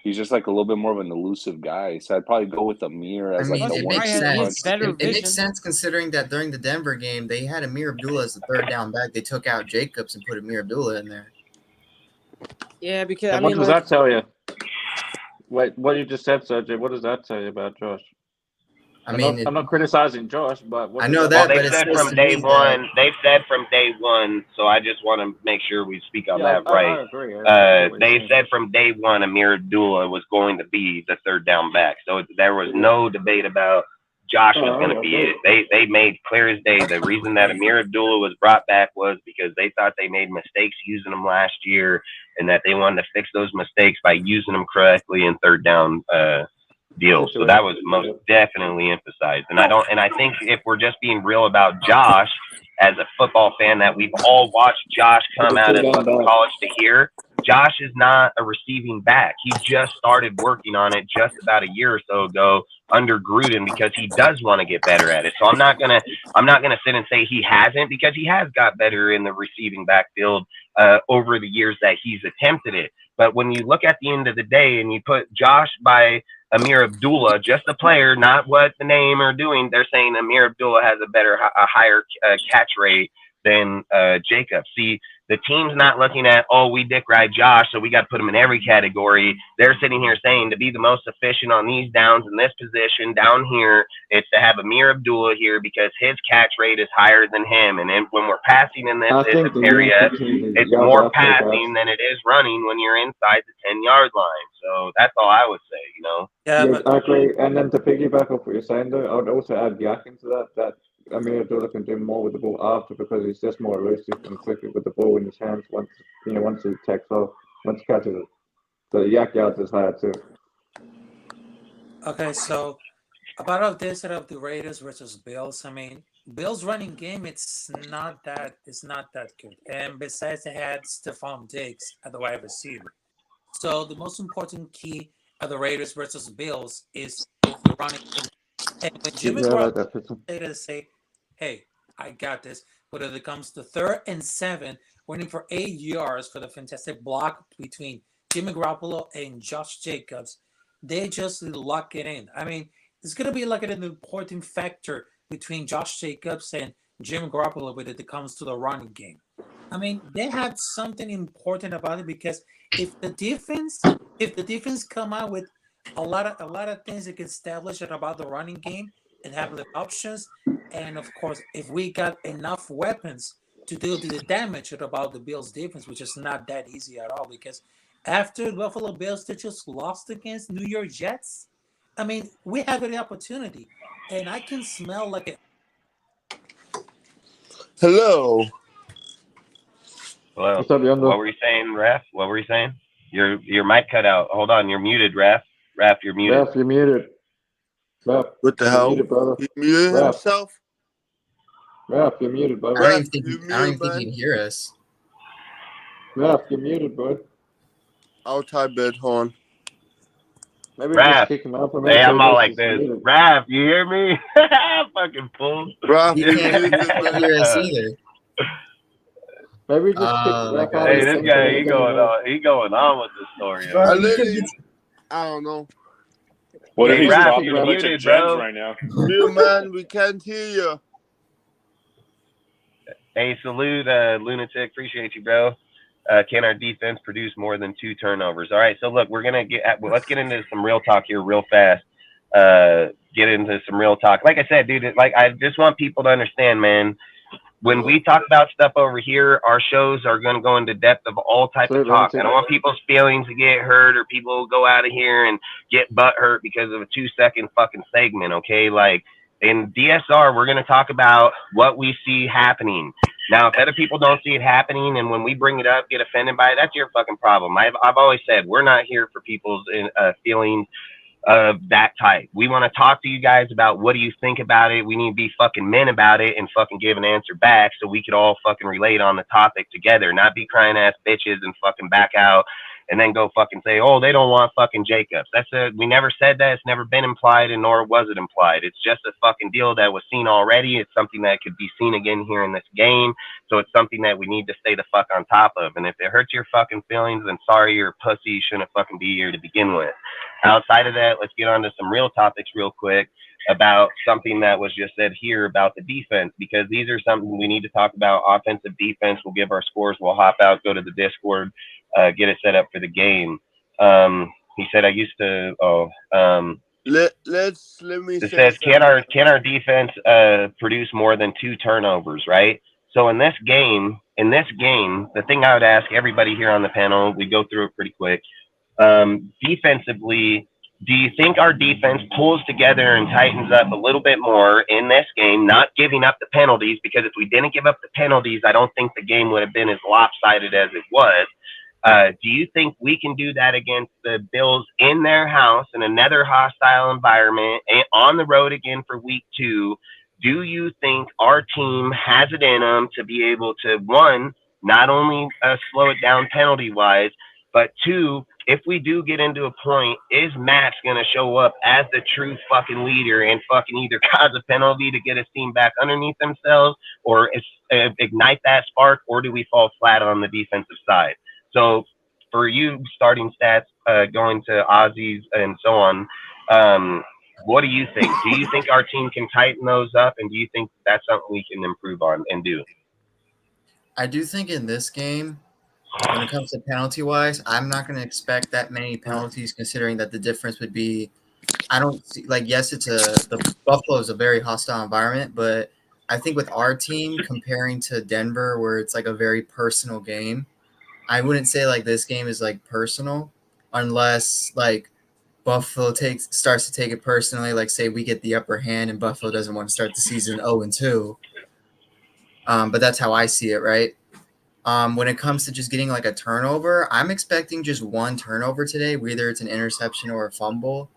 He's just like a little bit more of an elusive guy. So I'd probably go with Amir as like the it one makes two punch. sense. It makes sense considering that during the Denver game, they had Amir Abdullah as the third down back. They took out Jacobs and put Amir Abdullah in there. Yeah, because And what does that tell you? Wait, what you just said, Sergey, what does that tell you about Josh? I'm not criticizing Josh, but I know that. They've said from day one. They've said from day one. So I just want to make sure we speak on that right. I agree. They said from day one, Amir Abdullah was going to be the third down back. So there was no debate about Josh was going to be it. They made clear as day the reason that Amir Abdullah was brought back was because they thought they made mistakes using him last year, and that they wanted to fix those mistakes by using him correctly in third down deal. So that was most definitely emphasized. And I think if we're just being real about Josh, as a football fan that we've all watched Josh come out of college to here, Josh is not a receiving back. He just started working on it just about a year or so ago under Gruden because he does want to get better at it. So I'm not gonna sit and say he hasn't, because he has got better in the receiving backfield over the years that he's attempted it. But when you look at the end of the day and you put Josh by Amir Abdullah, just the player, not what the name are doing, they're saying Amir Abdullah has a higher catch rate than Jacob. See, the team's not looking at, we dick ride Josh, so we got to put him in every category. They're sitting here saying to be the most efficient on these downs in this position down here, it's to have Amir Abdullah here because his catch rate is higher than him. And then when we're passing in this area, it's more passing than it is running when you're inside the 10-yard line. So that's all I would say, you know. Yeah, I agree. And then to piggyback off what you're saying, though, I would also add Yak into that Amir Abdullah can do more with the ball after, because he's just more elusive and quicker with the ball in his hands once he takes off, once he catches it. So the yak yards is higher too. Okay, so about this set of the Raiders versus Bills, I mean, Bills running game, it's not that good. And besides, they had Stephon Diggs at the wide receiver. So the most important key of the Raiders versus Bills is the running game. And when Jimmy Garoppolo say, hey, I got this, whether it comes to 3rd and 7, winning for 8 yards for the fantastic block between Jimmy Garoppolo and Josh Jacobs, they just lock it in. I mean, it's going to be like an important factor between Josh Jacobs and Jimmy Garoppolo when it comes to the running game. I mean, they had something important about it, because if the defense come out with a lot of things that can establish it about the running game and have the options, and of course, if we got enough weapons to do the damage about the Bills defense, which is not that easy at all, because after the Buffalo Bills they just lost against New York Jets, I mean, we have the opportunity, and I can smell like it. Hello. What were you saying, Ref? What were you saying? Your mic cut out. Hold on, you're muted, Ref. Ref, you're muted. Ref, you're muted. Ref, what the hell? He muted himself? Ref, you're muted, bud. I don't even think you can hear us. Ref, you're muted, bud. I'll type it, hold on. Maybe Raph, just kick him out. Hey, I'm all like this. Raph, you hear me? Fucking fool. Raph, you can't hear us either. Maybe just kick Raph out. Hey, this guy, he going on with the story. I don't know. What if he's Raph, dropping you're a bunch muted, of gems bro. right now? Real man, we can't hear you. Hey, salute, Lunatic. Appreciate you, bro. Can our defense produce more than 2 turnovers? All right, so look, let's get into some real talk here real fast. Get into some real talk. Like I said, dude, I just want people to understand, man. When we talk about stuff over here, our shows are going to go into depth of all types of talk. I don't want people's feelings to get hurt, or people go out of here and get butt hurt because of a 2-second fucking segment, okay? Like, in DSR, we're going to talk about what we see happening. Now, if other people don't see it happening, and when we bring it up, get offended by it, that's your fucking problem. I've always said we're not here for people's feelings. that type. We want to talk to you guys about what do you think about it. We need to be fucking men about it and fucking give an answer back so we could all fucking relate on the topic together, not be crying ass bitches and fucking back out and then go fucking say, oh, they don't want fucking Jacobs. We never said that. It's never been implied, and nor was it implied. It's just a fucking deal that was seen already. It's something that could be seen again here in this game. So it's something that we need to stay the fuck on top of. And if it hurts your fucking feelings, then sorry, you're a pussy. You shouldn't fucking be here to begin with. Outside of that, let's get on to some real topics real quick about something that was just said here about the defense, because these are something we need to talk about. Offensive, defense. We'll give our scores. We'll hop out, go to the Discord, get it set up for the game. He said I used to. Let me It say says can something. our defense produce more than 2 turnovers, right? So in this game, the thing I would ask everybody here on the panel, we go through it pretty quick. Defensively, do you think our defense pulls together and tightens up a little bit more in this game, not giving up the penalties? Because if we didn't give up the penalties, I don't think the game would have been as lopsided as it was. Do you think we can do that against the Bills in their house in another hostile environment and on the road again for week 2? Do you think our team has it in them to be able to, one, not only slow it down penalty wise, but 2, if we do get into a point, is Matt's going to show up as the true fucking leader and fucking either cause a penalty to get his team back underneath themselves or ignite that spark, or do we fall flat on the defensive side? So for you, starting stats, going to Aussies and so on, what do you think? Do you think our team can tighten those up, and do you think that's something we can improve on and do? I do think in this game, when it comes to penalty-wise, I'm not going to expect that many penalties, considering that the difference would be I don't see yes, the Buffalo is a very hostile environment, but I think with our team comparing to Denver, where it's like a very personal game, I wouldn't say like this game is like personal unless like Buffalo starts to take it personally. Like say we get the upper hand and Buffalo doesn't want to start the season 0-2. But that's how I see it, right? When it comes to just getting like a turnover, I'm expecting just one turnover today, whether it's an interception or a fumble.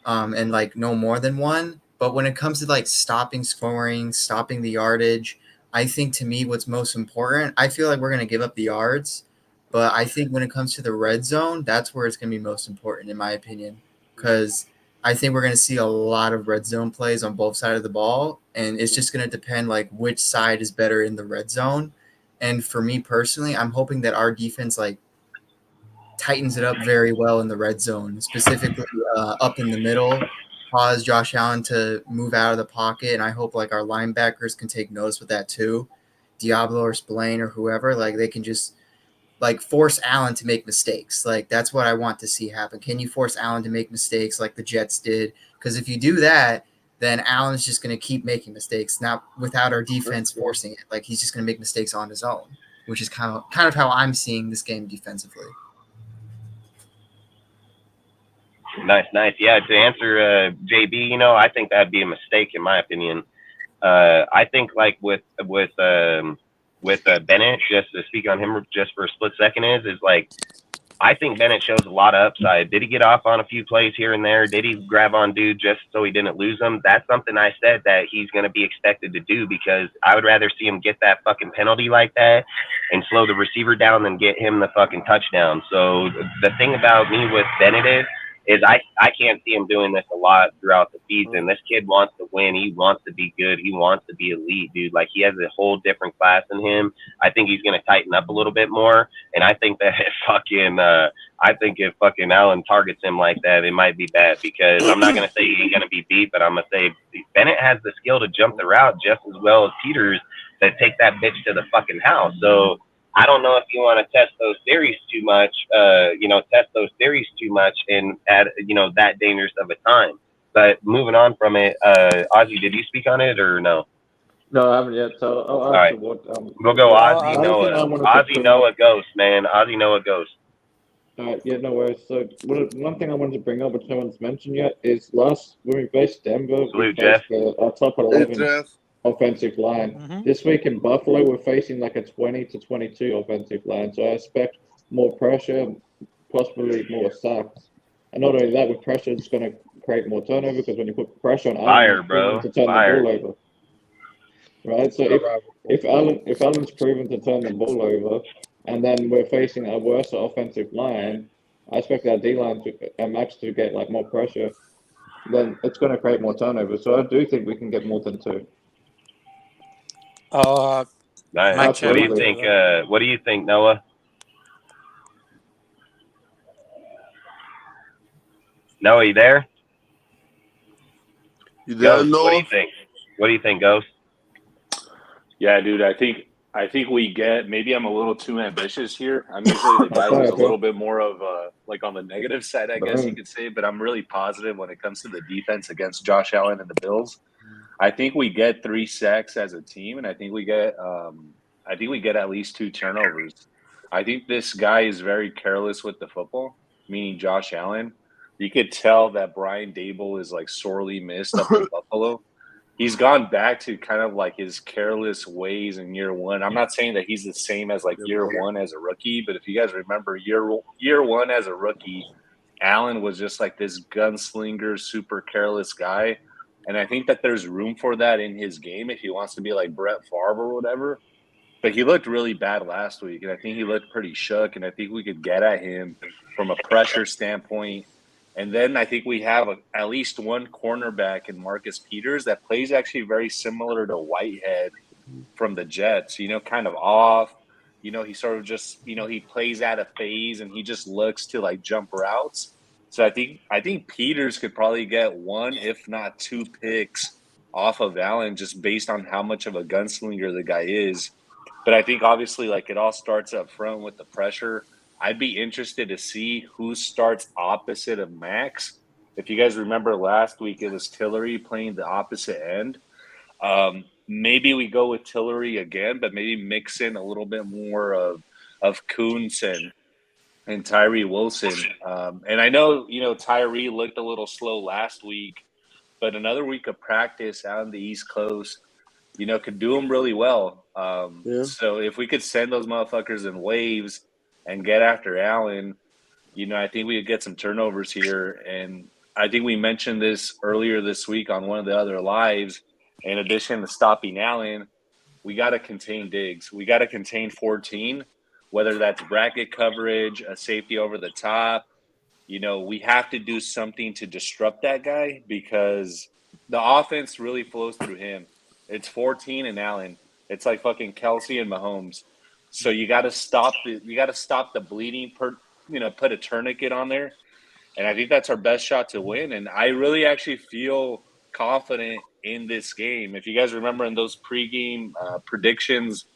And like no more than one. But when it comes to like stopping scoring, stopping the yardage, I think to me what's most important, I feel like we're going to give up the yards, but I think when it comes to the red zone, that's where it's going to be most important in my opinion, because I think we're going to see a lot of red zone plays on both sides of the ball, and it's just going to depend like which side is better in the red zone. And for me personally, I'm hoping that our defense like tightens it up very well in the red zone, specifically up in the middle, cause Josh Allen to move out of the pocket. And I hope like our linebackers can take notice with that too. Diablo or Spillane or whoever, like they can just like force Allen to make mistakes. Like that's what I want to see happen. Can you force Allen to make mistakes like the Jets did? Because if you do that, then Allen's just going to keep making mistakes, not without our defense forcing it. Like he's just going to make mistakes on his own, which is kind of how I'm seeing this game defensively. Nice. Yeah, to answer JB, I think that'd be a mistake in my opinion. I think like with Bennett, just to speak on him just for a split second, is like I think Bennett shows a lot of upside. Did he get off on a few plays here and there? Did he grab on dude just so he didn't lose them? That's something I said that he's going to be expected to do, because I would rather see him get that fucking penalty like that and slow the receiver down than get him the fucking touchdown. So the thing about me with Bennett is I can't see him doing this a lot throughout the season. This kid wants to win. He wants to be good. He wants to be elite, dude. Like, he has a whole different class in him. I think he's going to tighten up a little bit more. And I think that if fucking Allen targets him like that, it might be bad, because I'm not going to say he ain't going to be beat, but I'm going to say Bennett has the skill to jump the route just as well as Peters to take that bitch to the fucking house. So I don't know if you want to test those theories too much, and at, that dangerous of a time. But moving on from it, Ozzy, did you speak on it or no? No, I haven't yet. So all right, we'll go Ozzy Noah. Ozzy Noah Ghost, man. Ozzy Noah Ghost. Yeah, no worries. So one thing I wanted to bring up, which no one's mentioned yet, is when we faced Denver, we faced our top 11 offensive line. Mm-hmm. This week in Buffalo, we're facing like a 20-22 offensive line. So I expect more pressure, possibly more sacks. And not only that, with pressure, it's going to create more turnover because when you put pressure on Allen, Fire, he's proven bro. to turn Fire. the ball over. Right. So if Allen's proven to turn the ball over, and then we're facing a worse offensive line, I expect our D line to Max to get like more pressure. Then it's going to create more turnover. So I do think we can get more than 2. Nice. Mike What do you Absolutely. think? What do you think, Noah? Noah, you there? You there, Ghost, what do you Noah? think? What do you think, Ghost? Yeah, dude. I think we get. Maybe I'm a little too ambitious here. I'm usually the guy who's a Okay. little bit more of like on the negative side, I guess you Boom. could say. But I'm really positive when it comes to the defense against Josh Allen and the Bills. I think we get 3 sacks as a team, and I think we get at least 2 turnovers. I think this guy is very careless with the football, meaning Josh Allen. You could tell that Brian Dable is like sorely missed up in Buffalo. He's gone back to kind of like his careless ways in year one. I'm not saying that he's the same as like year one as a rookie, but if you guys remember year one as a rookie, Allen was just like this gunslinger, super careless guy. And I think that there's room for that in his game if he wants to be like Brett Favre or whatever. But he looked really bad last week, and I think he looked pretty shook. And I think we could get at him from a pressure standpoint. And then I think we have at least one cornerback in Marcus Peters that plays actually very similar to Whitehead from the Jets, kind of off. He sort of just, he plays out of phase and he just looks to like jump routes. So I think Peters could probably get 1, if not 2 picks off of Allen just based on how much of a gunslinger the guy is. But I think obviously like it all starts up front with the pressure. I'd be interested to see who starts opposite of Max. If you guys remember last week, it was Tillery playing the opposite end. Maybe we go with Tillery again, but maybe mix in a little bit more of Kuntz and Tyree Wilson. And I know Tyree looked a little slow last week, but another week of practice out on the East Coast, could do them really well. Yeah. So if we could send those motherfuckers in waves and get after Allen, I think we could get some turnovers here. And I think we mentioned this earlier this week on one of the other lives. In addition to stopping Allen, we got to contain Diggs. We got to contain 14, whether that's bracket coverage, a safety over the top. We have to do something to disrupt that guy because the offense really flows through him. It's 14 and Allen. It's like fucking Kelsey and Mahomes. So you got to stop the bleeding. Put a tourniquet on there, and I think that's our best shot to win. And I really actually feel confident in this game. If you guys remember in those pregame predictions,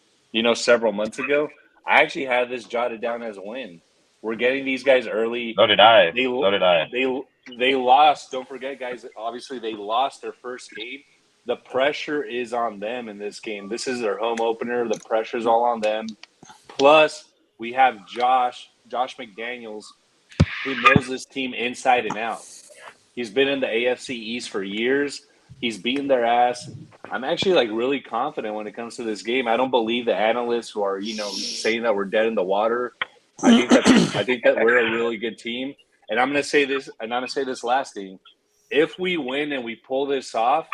several months ago, I actually had this jotted down as a win. We're getting these guys early. So did I. They So did I. they lost. Don't forget, guys. Obviously, they lost their first game. The pressure is on them in this game. This is their home opener. The pressure's all on them. Plus, we have Josh McDaniels, who knows this team inside and out. He's been in the AFC East for years. He's beaten their ass. I'm actually like really confident when it comes to this game. I don't believe the analysts who are, saying that we're dead in the water. I think that we're a really good team. And I'm gonna say this last thing. If we win and we pull this off,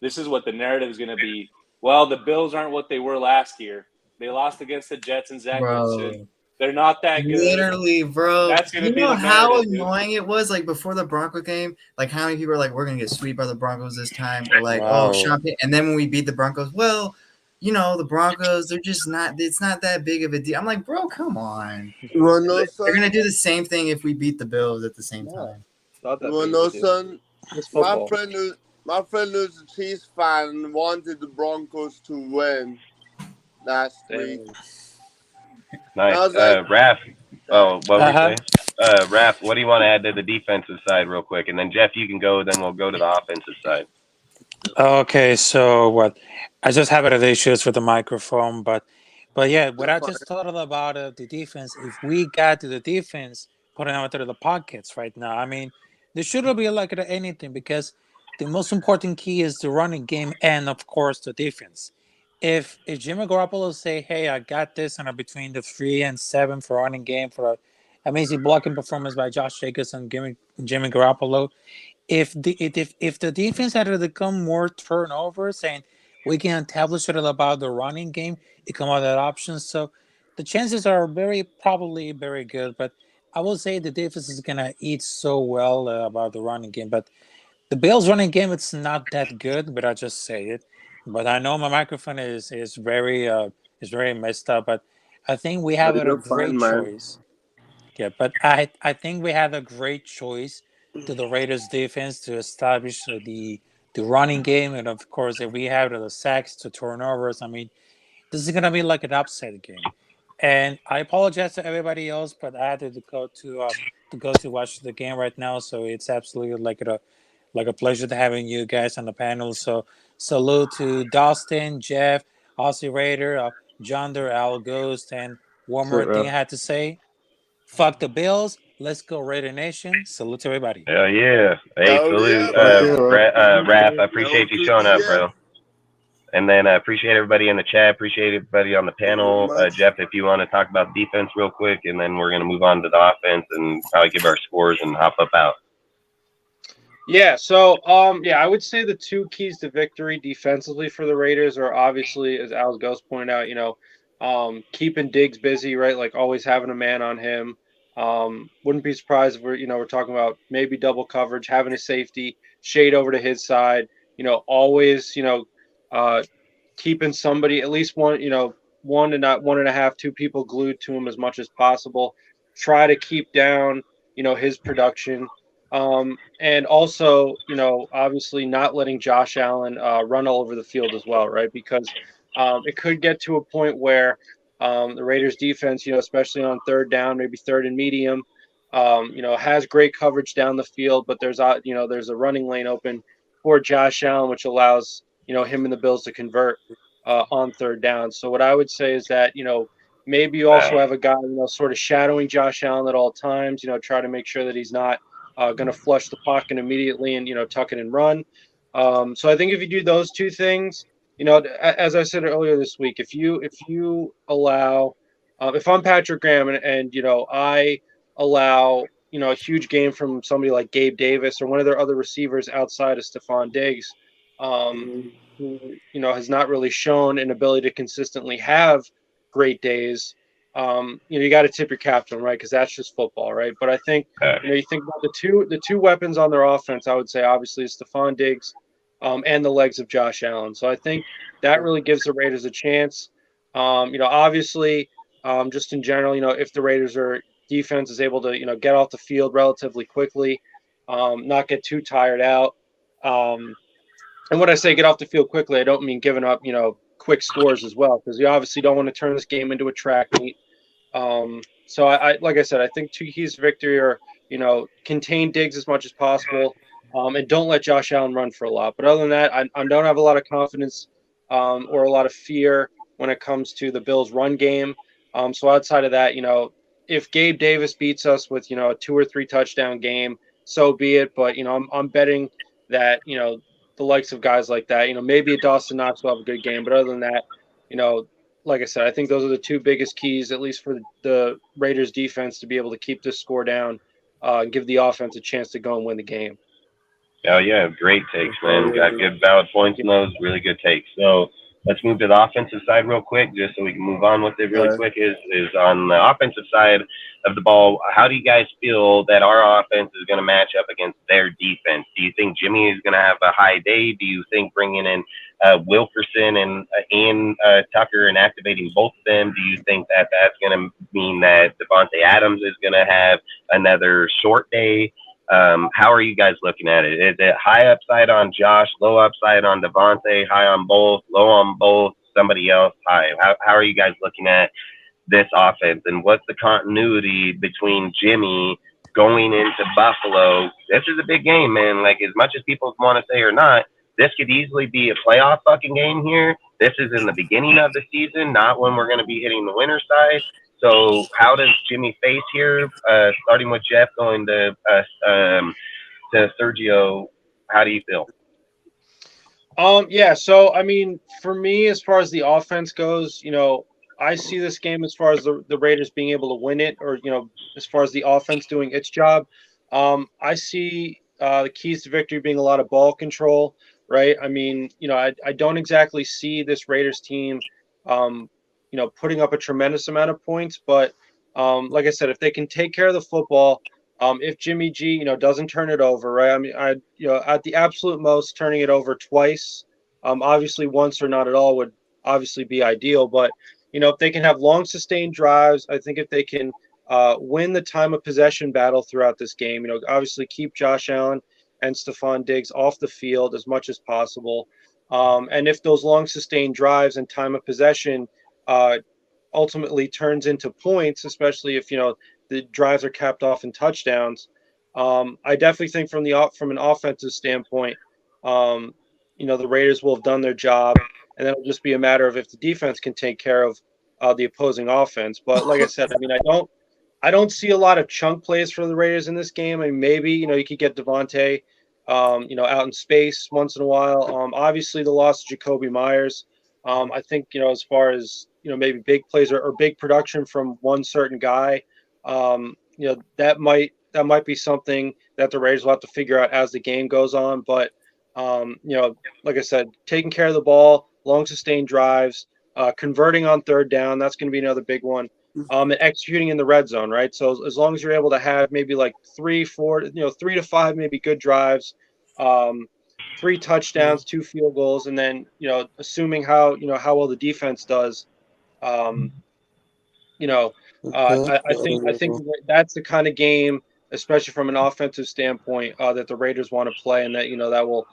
this is what the narrative is gonna be. Well, the Bills aren't what they were last year. They lost against the Jets and Zach Wilson. Bro. They're not that good. Literally, bro. That's gonna You be know the how narrative, dude. annoying it was, like before the Bronco game. Like how many people are like, "We're gonna get swept by the Broncos this time," or like, "Oh, Sean." And then when we beat the Broncos, well, the Broncos, they're just not. It's not that big of a deal. I'm like, bro, come on. You wanna know, They're son? gonna do the same thing if we beat the Bills at the same time. Not that You wanna big know, of a deal. son? It's My football. friend who's a Chiefs fan and wanted the Broncos to win last week. Nice. I was like, Raph. Oh, what were you Uh-huh. saying? Raph, what do you want to add to the defensive side real quick? And then, Jeff, you can go. Then we'll go to the offensive side. Okay, so what? I just have other issues with the microphone, but yeah, what I just thought about the defense. If we got to the defense, putting out to the pockets right now, I mean, there shouldn't be like anything because the most important key is the running game and of course the defense. If Jimmy Garoppolo say, "Hey, I got this," and I'm between the 3 and 7 for running game for amazing blocking performance by Josh Jacobs and Jimmy Garoppolo. If the defense had to become more turnovers and we can establish it about the running game, it come out that option. So the chances are probably very good. But I will say the defense is gonna eat so well about the running game. But the Bills running game, it's not that good. But I just say it. But I know my microphone is very messed up. But I think we have a You're fine, great man. choice. Yeah, but I think we had a great choice to the Raiders defense to establish the running game, and of course, if we have the sacks to turnovers, I mean, this is gonna be like an upset game. And I apologize to everybody else, but I had to go to watch the game right now, so it's absolutely like a pleasure to having you guys on the panel. So salute to Dustin, Jeff, Aussie Raider, John Al Ghost, and one That's it, more thing I bro. had to say. Fuck the Bills. Let's go Raider Nation. Salute to everybody. Hell yeah. Hey, Hell salute, yeah, Fuck you, man. bro. Raph. I Hell appreciate you to showing the up, yeah. bro. And then appreciate everybody in the chat. Appreciate everybody on the Thank you very panel. much. Jeff, if you want to talk about defense real quick, and then we're going to move on to the offense and probably give our scores and hop up out. Yeah, so yeah, I would say the two keys to victory defensively for the Raiders are obviously, as Al's Ghost pointed out, keeping Diggs busy, right? Like always having a man on him. Wouldn't be surprised if we're talking about maybe double coverage, having a safety shade over to his side. Always, uh, keeping somebody at least one, one and not one and a half, two people glued to him as much as possible. Try to keep down, his production. And also, obviously not letting Josh Allen run all over the field as well, right? Because it could get to a point where the Raiders defense, especially on third down, maybe third and medium, has great coverage down the field, but there's a running lane open for Josh Allen, which allows, him and the Bills to convert on third down. So what I would say is that, maybe you also have a guy, sort of shadowing Josh Allen at all times, try to make sure that he's not going to flush the pocket immediately and tuck it and run. So I think if you do those two things, as I said earlier this week, if you allow, if I'm Patrick Graham and I allow a huge game from somebody like Gabe Davis or one of their other receivers outside of Stephon Diggs, who has not really shown an ability to consistently have great days. You got to tip your cap to them, right? Because that's just football, right? But I think you think about the two weapons on their offense. I would say obviously Stephon Diggs, and the legs of Josh Allen. So I think that really gives the Raiders a chance. Obviously, just in general, if the Raiders are defense is able to get off the field relatively quickly, not get too tired out. And when I say get off the field quickly, I don't mean giving up quick scores as well, because you obviously don't want to turn this game into a track meet. So I like I said, I think two keys to victory are, contain Diggs as much as possible, and don't let Josh Allen run for a lot. But other than that, I don't have a lot of confidence, or a lot of fear when it comes to the Bills' run game. So outside of that, if Gabe Davis beats us with a 2 or 3 touchdown game, so be it. But I'm betting that the likes of guys like that, maybe Dawson Knox will have a good game, but other than that, like I said, I think those are the two biggest keys, at least for the Raiders defense, to be able to keep this score down, and give the offense a chance to go and win the game. Oh yeah, great takes, man. Got good valid points in those. Really good takes. So let's move to the offensive side real quick, just so we can move on with it really quick. Is on the offensive side of the ball. How do you guys feel that our offense is going to match up against their defense? Do you think Jimmy is going to have a high day? Do you think bringing in Wilkerson and Tucker and activating both of them? Do you think that that's going to mean that Devontae Adams is going to have another short day? How are you guys looking at it? Is it high upside on Josh, low upside on Devontae, high on both, low on both, somebody else high? How are you guys looking at this offense? And what's the continuity between Jimmy going into Buffalo? This is a big game, man. Like, as much as people want to say or not, this could easily be a playoff fucking game here. This is in the beginning of the season, not when we're going to be hitting the winter side. So how does Jimmy face here? Starting with Jeff, going to Sergio. How do you feel? Yeah. So I mean, for me, as far as the offense goes, I see this game as far as the Raiders being able to win it, or as far as the offense doing its job. I see the keys to victory being a lot of ball control, right? I mean, I don't exactly see this Raiders team, putting up a tremendous amount of points, but like I said, if they can take care of the football, if Jimmy G, doesn't turn it over, right? I mean, at the absolute most, turning it over twice, obviously once or not at all would obviously be ideal, but if they can have long sustained drives, I think if they can win the time of possession battle throughout this game, obviously keep Josh Allen and Stephon Diggs off the field as much as possible. And if those long sustained drives and time of possession ultimately turns into points, especially if the drives are capped off in touchdowns, I definitely think from an offensive standpoint, the Raiders will have done their job, and then it'll just be a matter of if the defense can take care of the opposing offense. But like I said, I mean, I don't see a lot of chunk plays for the Raiders in this game. I mean, maybe you could get Devontae, out in space once in a while. Obviously, the loss of Jacoby Myers. I think as far as maybe big plays or big production from one certain guy, that might be something that the Raiders will have to figure out as the game goes on. But like I said, taking care of the ball, long sustained drives, converting on third down, that's going to be another big one. And executing in the red zone, right? So as long as you're able to have maybe like 3 to 5 maybe good drives, 3 touchdowns, 2 field goals, and then assuming how well the defense does, I think that's the kind of game, especially from an offensive standpoint, that the Raiders want to play, and that will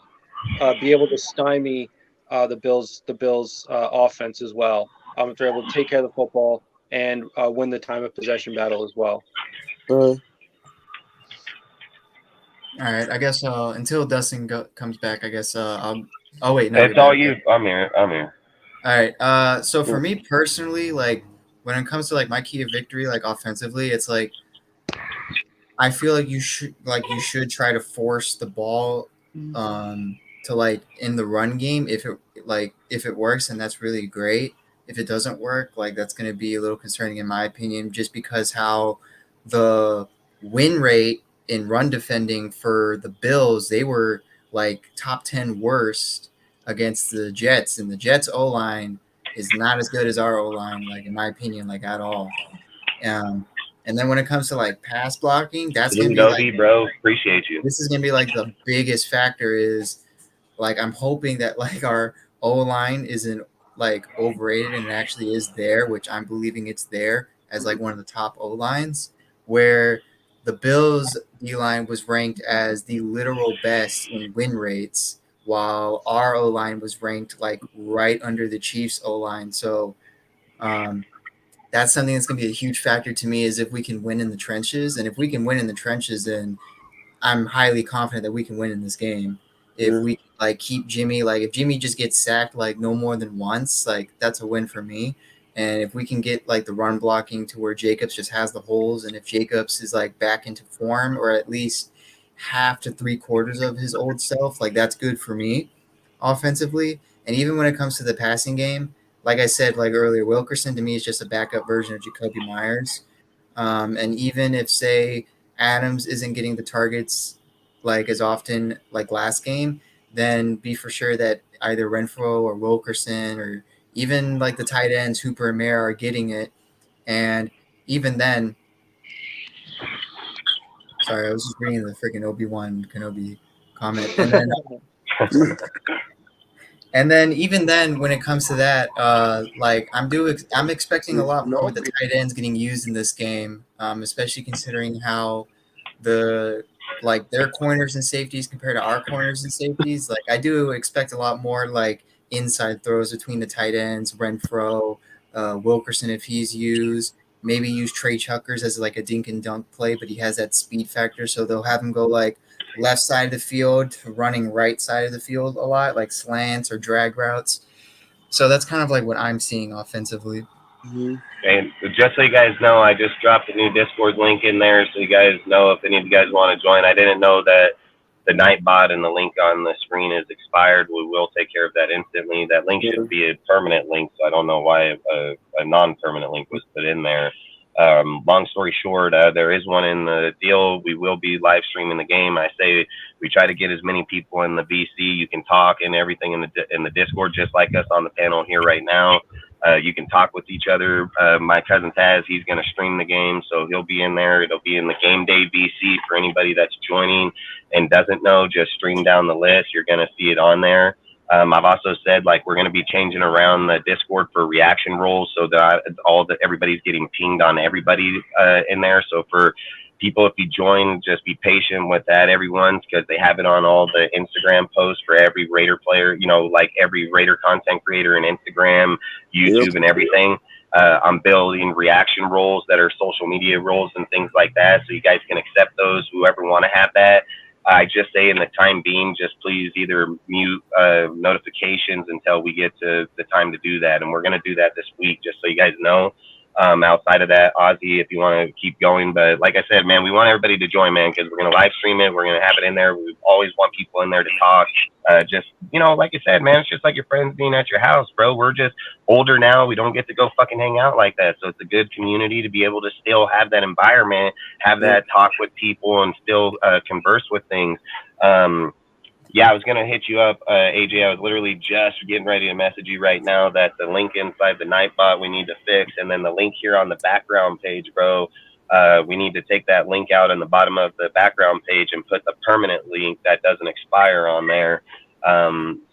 be able to stymie the Bills offense as well. If they're able to take care of the football and win the time of possession battle as well. All right, I guess until Dustin comes back, I guess I'll. Oh wait, no. It's all you. I'm here. All right. So for me personally, like when it comes to like my key to victory, like offensively, it's like I feel like you should try to force the ball to like in the run game if it works, and that's really great. If it doesn't work, like that's going to be a little concerning in my opinion, just because how the win rate in run defending for the Bills, they were like top 10 worst against the Jets, and the Jets O line is not as good as our O line, like in my opinion, like at all. And then when it comes to like pass blocking, that's gonna be like, bro. Appreciate you. this is gonna be like the biggest factor is like I'm hoping that like our O line isn't like overrated and it actually is there, which I'm believing it's there as like one of the top O lines, where the Bills D line was ranked as the literal best in win rates, while our O line was ranked like right under the Chiefs O line. So that's something that's going to be a huge factor to me is if we can win in the trenches. And if we can win in the trenches, then I'm highly confident that we can win in this game. If we like keep Jimmy, like if Jimmy just gets sacked like no more than once, like that's a win for me. And if we can get like the run blocking to where Jacobs just has the holes, and if Jacobs is like back into form or at least half to 3/4 of his old self, like that's good for me offensively. And even when it comes to the passing game, like I said like earlier, Wilkerson to me is just a backup version of Jacoby Myers. And even if say Adams isn't getting the targets like as often like last game, then be for sure that either Renfro or Wilkerson or even like the tight ends Hooper and Mayer are getting it. And even then, sorry, I was just reading the freaking Obi-Wan Kenobi comment, and then and then even then, when it comes to that, like I'm expecting a lot more with the tight ends getting used in this game, especially considering how the like their corners and safeties compared to our corners and safeties. Like I do expect a lot more like inside throws between the tight ends, Renfro, Wilkerson if he's used. Maybe use Trey Chuckers as like a dink and dunk play, but he has that speed factor, so they'll have him go like left side of the field to running right side of the field a lot, like slants or drag routes. So that's kind of like what I'm seeing offensively. And just so you guys know, I just dropped a new Discord link in there, so you guys know if any of you guys want to join. I didn't know that the Nightbot and the link on the screen is expired. We will take care of that instantly. That link should be a permanent link, so I don't know why a non-permanent link was put in there. Long story short, there is one in the deal. We will be live streaming the game. I say we try to get as many people in the VC. You can talk and everything in the Discord, just like us on the panel here right now. You can talk with each other. My cousin Taz, he's going to stream the game, so he'll be in there. It'll be in the game day VC for anybody that's joining and doesn't know. Just stream down the list. You're going to see it on there. I've also said like we're going to be changing around the Discord for reaction roles so that everybody's getting pinged on everybody in there. So for people, if you join, just be patient with that, everyone's, because they have it on all the Instagram posts for every Raider player. You know, like every Raider content creator in Instagram, YouTube, and everything. I'm building reaction roles that are social media roles and things like that, so you guys can accept those. Whoever want to have that. I just say in the time being, just please either mute notifications until we get to the time to do that. And we're going to do that this week, just so you guys know. Outside of that, Ozzy, if you want to keep going. But like I said, man, we want everybody to join, man, because we're going to live stream it. We're going to have it in there. We always want people in there to talk. Just, you know, like I said, man, it's just like your friends being at your house, bro. We're just older now. We don't get to go fucking hang out like that. So it's a good community to be able to still have that environment, have that talk with people, and still converse with things. Yeah, I was going to hit you up, AJ. I was literally just getting ready to message you right now that the link inside the Nightbot we need to fix, and then the link here on the background page, bro, we need to take that link out on the bottom of the background page and put the permanent link that doesn't expire on there.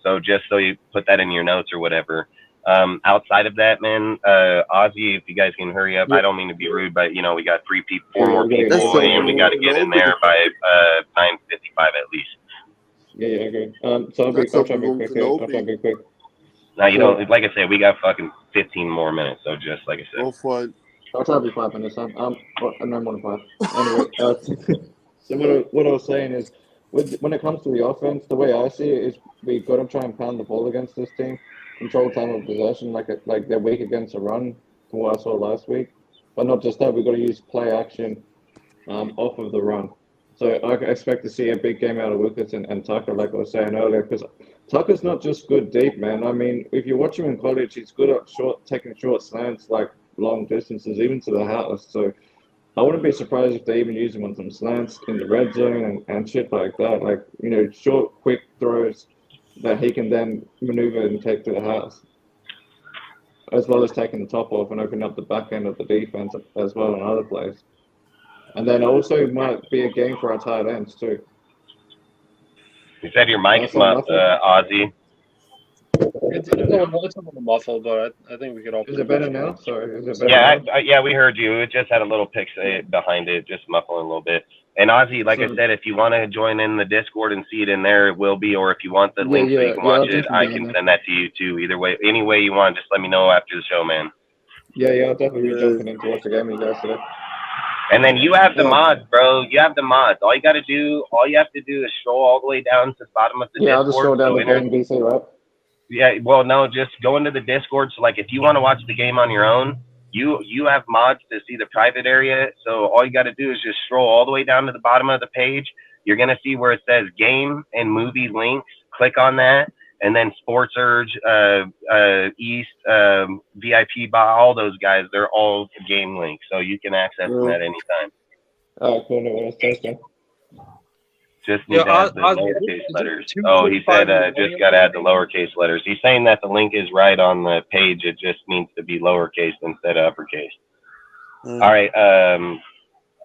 So just so you put that in your notes or whatever. Outside of that, man, Ozzy, if you guys can hurry up. I don't mean to be rude, but, you know, we got four more people, and we got to get in there by 9:55 at least. Yeah, okay. So I'll try to be quick. Now, you know, like I said, we got fucking 15 more minutes, so just like I said. Go for it. I'll try to be 5 minutes. And then 1 5. Anyway, so what I was saying is, when it comes to the offense, the way I see it is we've got to try and pound the ball against this team, control time of possession, like they're weak against a run, from what I saw last week. But not just that, we've got to use play action off of the run. So I expect to see a big game out of Lucas and Tucker, like I was saying earlier, because Tucker's not just good deep, man. I mean, if you watch him in college, he's good at taking short slants, like long distances, even to the house. So I wouldn't be surprised if they even use him on some slants in the red zone and shit like that. Like, you know, short, quick throws that he can then maneuver and take to the house, as well as taking the top off and opening up the back end of the defense as well on other plays. And then also might be a game for our tight ends too. You said your mic's muffled, Ozzy. It's a little muffled, but I think we could all. Is it better now? Sorry, is it better now? Yeah, we heard you. It just had a little pick behind it, just muffling a little bit. And Ozzy, like I said, if you want to join in the Discord and see it in there, it will be. Or if you want the link so you can watch it, I can send that to you too. Either way, any way you want, just let me know after the show, man. Yeah, I'll definitely be jumping in to watch the game with you guys today. And then you have the mods, bro. You have the mods. All you have to do is scroll all the way down to the bottom of the Discord. Yeah, I'll just scroll down the game VC, right? Yeah, well, no, just go into the Discord. So, like, if you want to watch the game on your own, you have mods to see the private area. So all you got to do is just scroll all the way down to the bottom of the page. You're going to see where it says game and movie links. Click on that. And then Sports Urge, East, VIP, all those guys, they're all game links. So you can access them at any time. Oh, cool. No worries. Thanks, man. Just need to add the lowercase letters. Oh, he said just got to add the lowercase letters. He's saying that the link is right on the page. It just needs to be lowercase instead of uppercase. All right.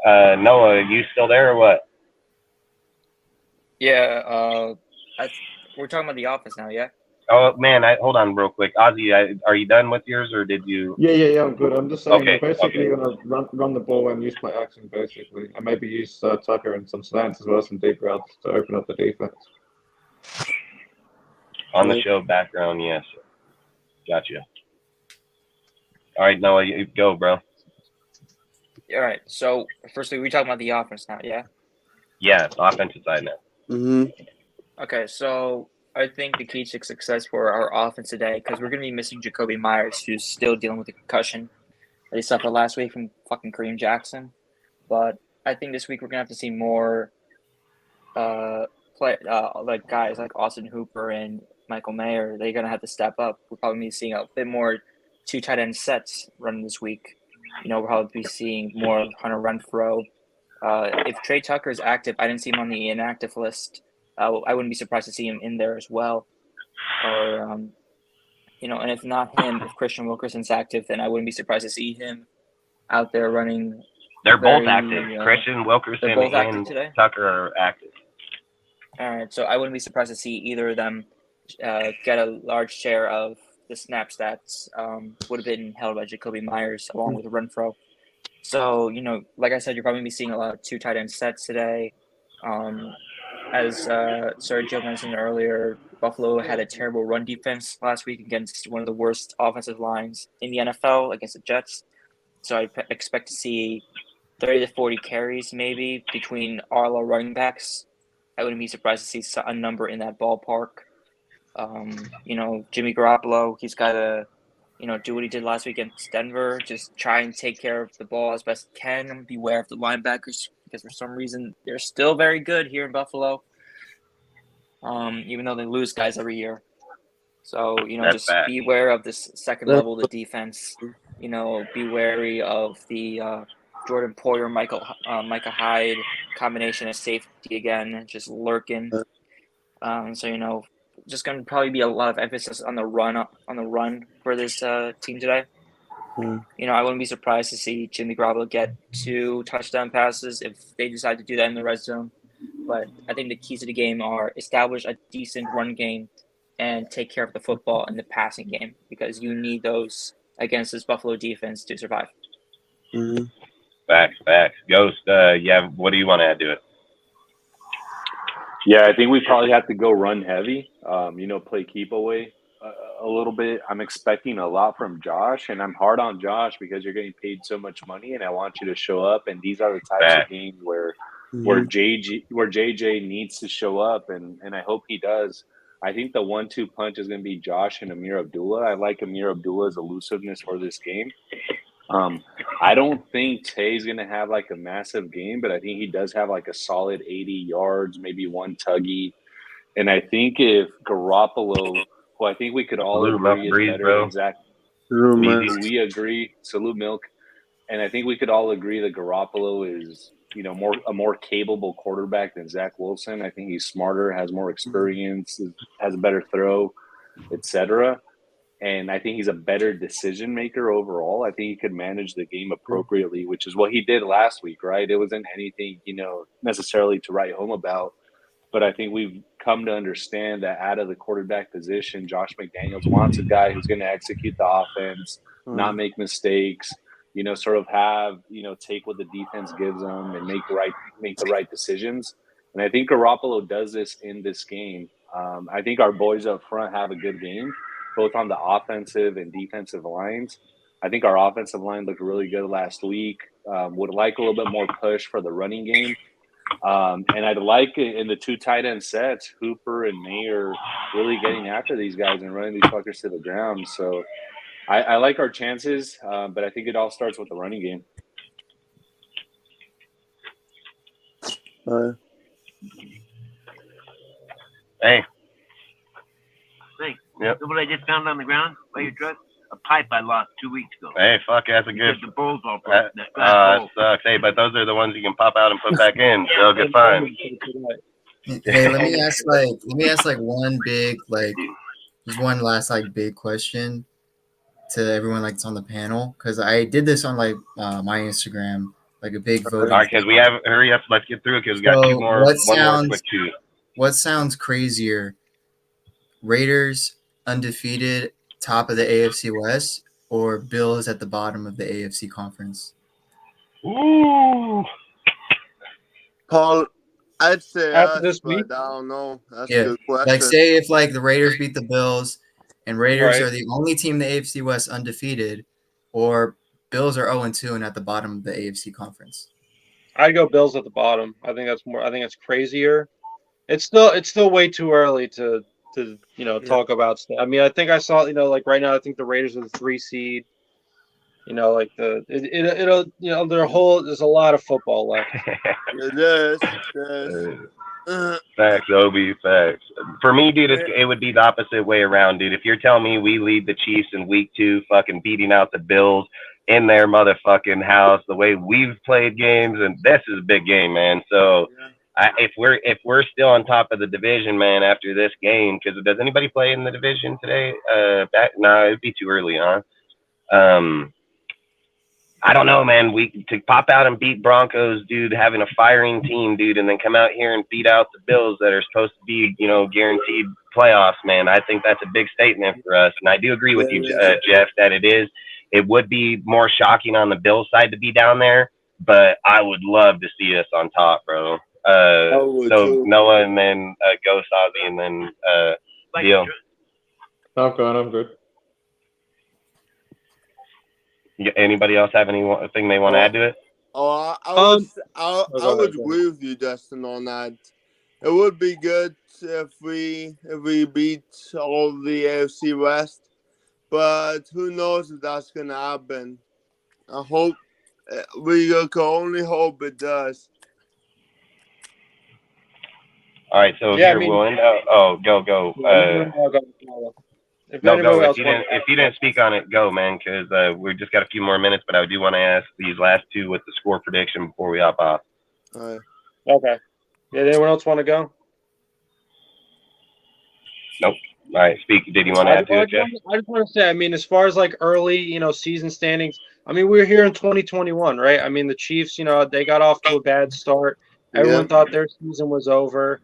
Noah, you still there or what? Yeah. We're talking about the office now, yeah? Oh, man, hold on real quick. Ozzy, are you done with yours or did you? Yeah, I'm good. I'm just saying we're basically going to run the ball and use play action, basically. And maybe use Tucker and some slants as well, some deep routes to open up the defense. On the show background, yes. Gotcha. All right, Noah, you go, bro. All right. So, firstly, we're talking about the offense now, yeah? Yeah, offensive side now. Mm-hmm. Okay, so I think the key to success for our offense today, because we're going to be missing Jacoby Myers, who's still dealing with a concussion that he suffered last week from fucking Kareem Jackson. But I think this week we're going to have to see more like guys like Austin Hooper and Michael Mayer, they're gonna have to step up. We'll probably be seeing a bit more 2 tight end sets running this week. We'll probably be seeing more Hunter Renfrow. If Trey Tucker is active, I didn't see him on the inactive list. I wouldn't be surprised to see him in there as well. Or and if not him, if Christian Wilkerson's active, then I wouldn't be surprised to see him out there running. They're both active. Christian Wilkerson both active and today? Tucker are active. All right, so I wouldn't be surprised to see either of them get a large share of the snap stats. Would have been held by Jacoby Myers along with Renfro. So, like I said, you're probably be seeing a lot of 2 tight end sets today. As Sergio mentioned earlier, Buffalo had a terrible run defense last week against one of the worst offensive lines in the NFL against the Jets. So I expect to see 30 to 40 carries maybe between our running backs. I wouldn't be surprised to see a number in that ballpark. Jimmy Garoppolo, he's got to, do what he did last week against Denver. Just try and take care of the ball as best he can. Beware of the linebackers because for some reason they're still very good here in Buffalo, even though they lose guys every year. So, just beware of this second level of the defense. Be wary of the Jordan Poyer, Micah Hyde combination of safety again, just lurking. So, just going to probably be a lot of emphasis on the run for this team today. I wouldn't be surprised to see Jimmy Garoppolo get 2 touchdown passes if they decide to do that in the red zone. But I think the keys to the game are establish a decent run game and take care of the football in the passing game because you need those against this Buffalo defense to survive. Facts. Ghost, what do you want to add to it? Yeah, I think we probably have to go run heavy, play keep away a little bit. I'm expecting a lot from Josh, and I'm hard on Josh because you're getting paid so much money, and I want you to show up. And these are the types of games where JJ needs to show up, and I hope he does. I think the 1-2 punch is going to be Josh and Amir Abdullah. I like Amir Abdullah's elusiveness for this game. I don't think Tay's going to have like a massive game, but I think he does have like a solid 80 yards, maybe 1 tuggy. And I think if Garoppolo, who I think we could all agree is better than Zach, we agree. Salute Milk. And I think we could all agree that Garoppolo is, a more capable quarterback than Zach Wilson. I think he's smarter, has more experience, has a better throw, etc. And I think he's a better decision maker overall. I think he could manage the game appropriately, which is what he did last week, right? It wasn't anything, necessarily to write home about. But I think we've come to understand that out of the quarterback position, Josh McDaniels wants a guy who's going to execute the offense, not make mistakes, sort of have, take what the defense gives them and make the right decisions. And I think Garoppolo does this in this game. I think our boys up front have a good game, both on the offensive and defensive lines. I think our offensive line looked really good last week. Would like a little bit more push for the running game. And I'd like in the 2 tight end sets, Hooper and Mayer really getting after these guys and running these fuckers to the ground. So I like our chances, but I think it all starts with the running game. Hey. Yep. You know what I just found on the ground by your truck? A pipe I lost 2 weeks ago. Hey, fuck, that's a good. The bowls all broke. Sucks. Hey, but those are the ones you can pop out and put back in. They'll get fine. Hey, let me ask one big just one last big question to everyone that's on the panel because I did this on my Instagram, a big voting. All right, because we have hurry up. Let's get through it because we got 2 more. One more quick shoot. What sounds crazier? Raiders undefeated, top of the AFC West, or Bills at the bottom of the AFC conference? Ooh. Paul, I'd say after this week, I don't know. That's a good question. Say if the Raiders beat the Bills and Raiders are the only team in the AFC West undefeated, or Bills are 0-2 and at the bottom of the AFC conference. I'd go Bills at the bottom. I think that's crazier. It's still way too early to talk about stuff. I mean, I think I saw right now I think the Raiders are the 3 seed. There's a lot of football left. It is. Facts, Obi, facts. For me, dude, it would be the opposite way around, dude. If you're telling me we lead the Chiefs in week 2, fucking beating out the Bills in their motherfucking house, the way we've played games, and this is a big game, man. So if we're still on top of the division, man, after this game, because does anybody play in the division today? No, it'd be too early, huh? I don't know, man. We to pop out and beat Broncos, dude, having a firing team, dude, and then come out here and beat out the Bills that are supposed to be, guaranteed playoffs, man. I think that's a big statement for us. And I do agree with you, Jeff, that it would be more shocking on the Bills side to be down there, but I would love to see us on top, bro. So Noah and then Ghost Ozzy and then Deal. I'm good. Anybody else have anything they want to add to it? I would agree with you, Justin, on that. It would be good if we beat all the AFC West, but who knows if that's gonna happen. I hope we can only hope it does. All right, so we'll end up. Oh, go. If you didn't speak on it, go, man, because we just got a few more minutes. But I do want to ask these last two with the score prediction before we hop off. All right. Okay. Yeah. Anyone else want to go? Nope. All right. Speak. Did you want to add to it, Jeff? I just want to say, I mean, as far as like early, season standings, I mean, we're here in 2021, right? I mean, the Chiefs, they got off to a bad start. Everyone thought their season was over.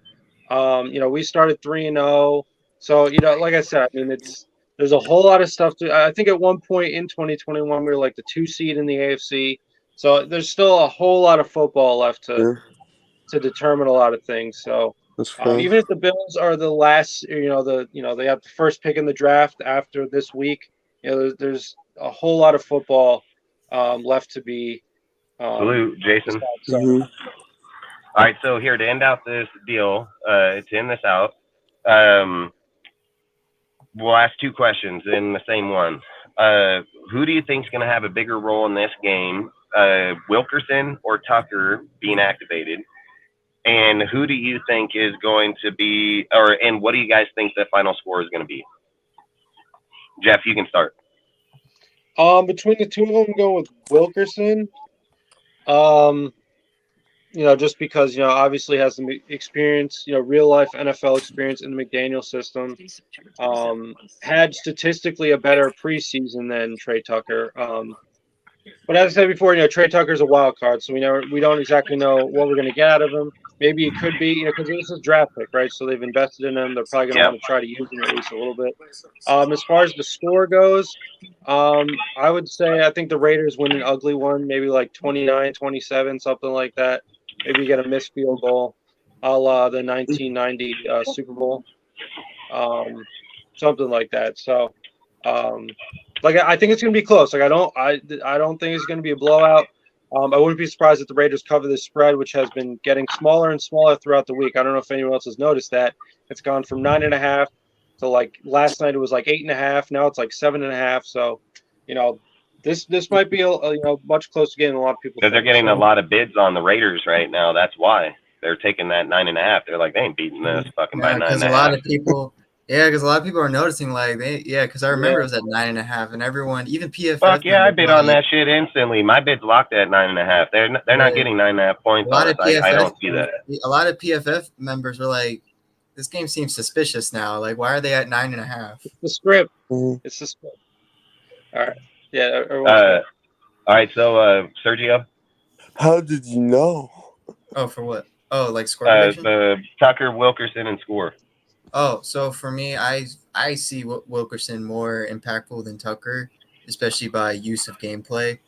We started 3-0. So, like I said, I mean, there's a whole lot of stuff I think at one point in 2021, we were like the 2 seed in the AFC. So there's still a whole lot of football left to determine a lot of things. So even if the Bills are the last, they have the first pick in the draft after this week, there's a whole lot of football left to be. Salute, Jason. All right. So here to end out this deal, to end this out, we'll ask 2 questions in the same one. Who do you think is going to have a bigger role in this game, Wilkerson or Tucker being activated? And who do you think is going to be, and what do you guys think the final score is going to be? Jeff, you can start. Between the two of them, go with Wilkerson. Just because, obviously has some experience, real life NFL experience in the McDaniel system. Had statistically a better preseason than Trey Tucker. But as I said before, Trey Tucker's a wild card, so we don't exactly know what we're going to get out of him. Maybe it could be, because this is draft pick, right? So they've invested in him. They're probably going to want to try to use him at least a little bit. As far as the score goes, I would say I think the Raiders win an ugly one, maybe like 29-27, something like that. Maybe you get a missed field goal, a la the 1990 Super Bowl, something like that. So, I think it's going to be close. I don't think it's going to be a blowout. I wouldn't be surprised if the Raiders cover this spread, which has been getting smaller and smaller throughout the week. I don't know if anyone else has noticed that. It's gone from 9.5 to like last night it was like 8.5. Now it's like 7.5. So, this might be a much closer game than a lot of people. Because they're getting a lot of bids on the Raiders right now. That's why they're taking that 9.5. They're like, they ain't beating this fucking by 9.5. Because a lot of people. Yeah, because a lot of people are noticing, because I remember it was at 9.5, and everyone, even PFF. Fuck yeah, I bid on that shit instantly. My bid's locked at 9.5. They're not getting 9.5 points on us. I don't see that. A lot of PFF members were like, this game seems suspicious now. Like, why are they at 9.5? It's the script. It's the script. All right. Yeah. All right. So, Sergio. How did you know? Oh, for what? Oh, like score prediction? The Tucker, Wilkerson, and score. Oh, so for me, I see Wilkerson more impactful than Tucker, especially by use of gameplay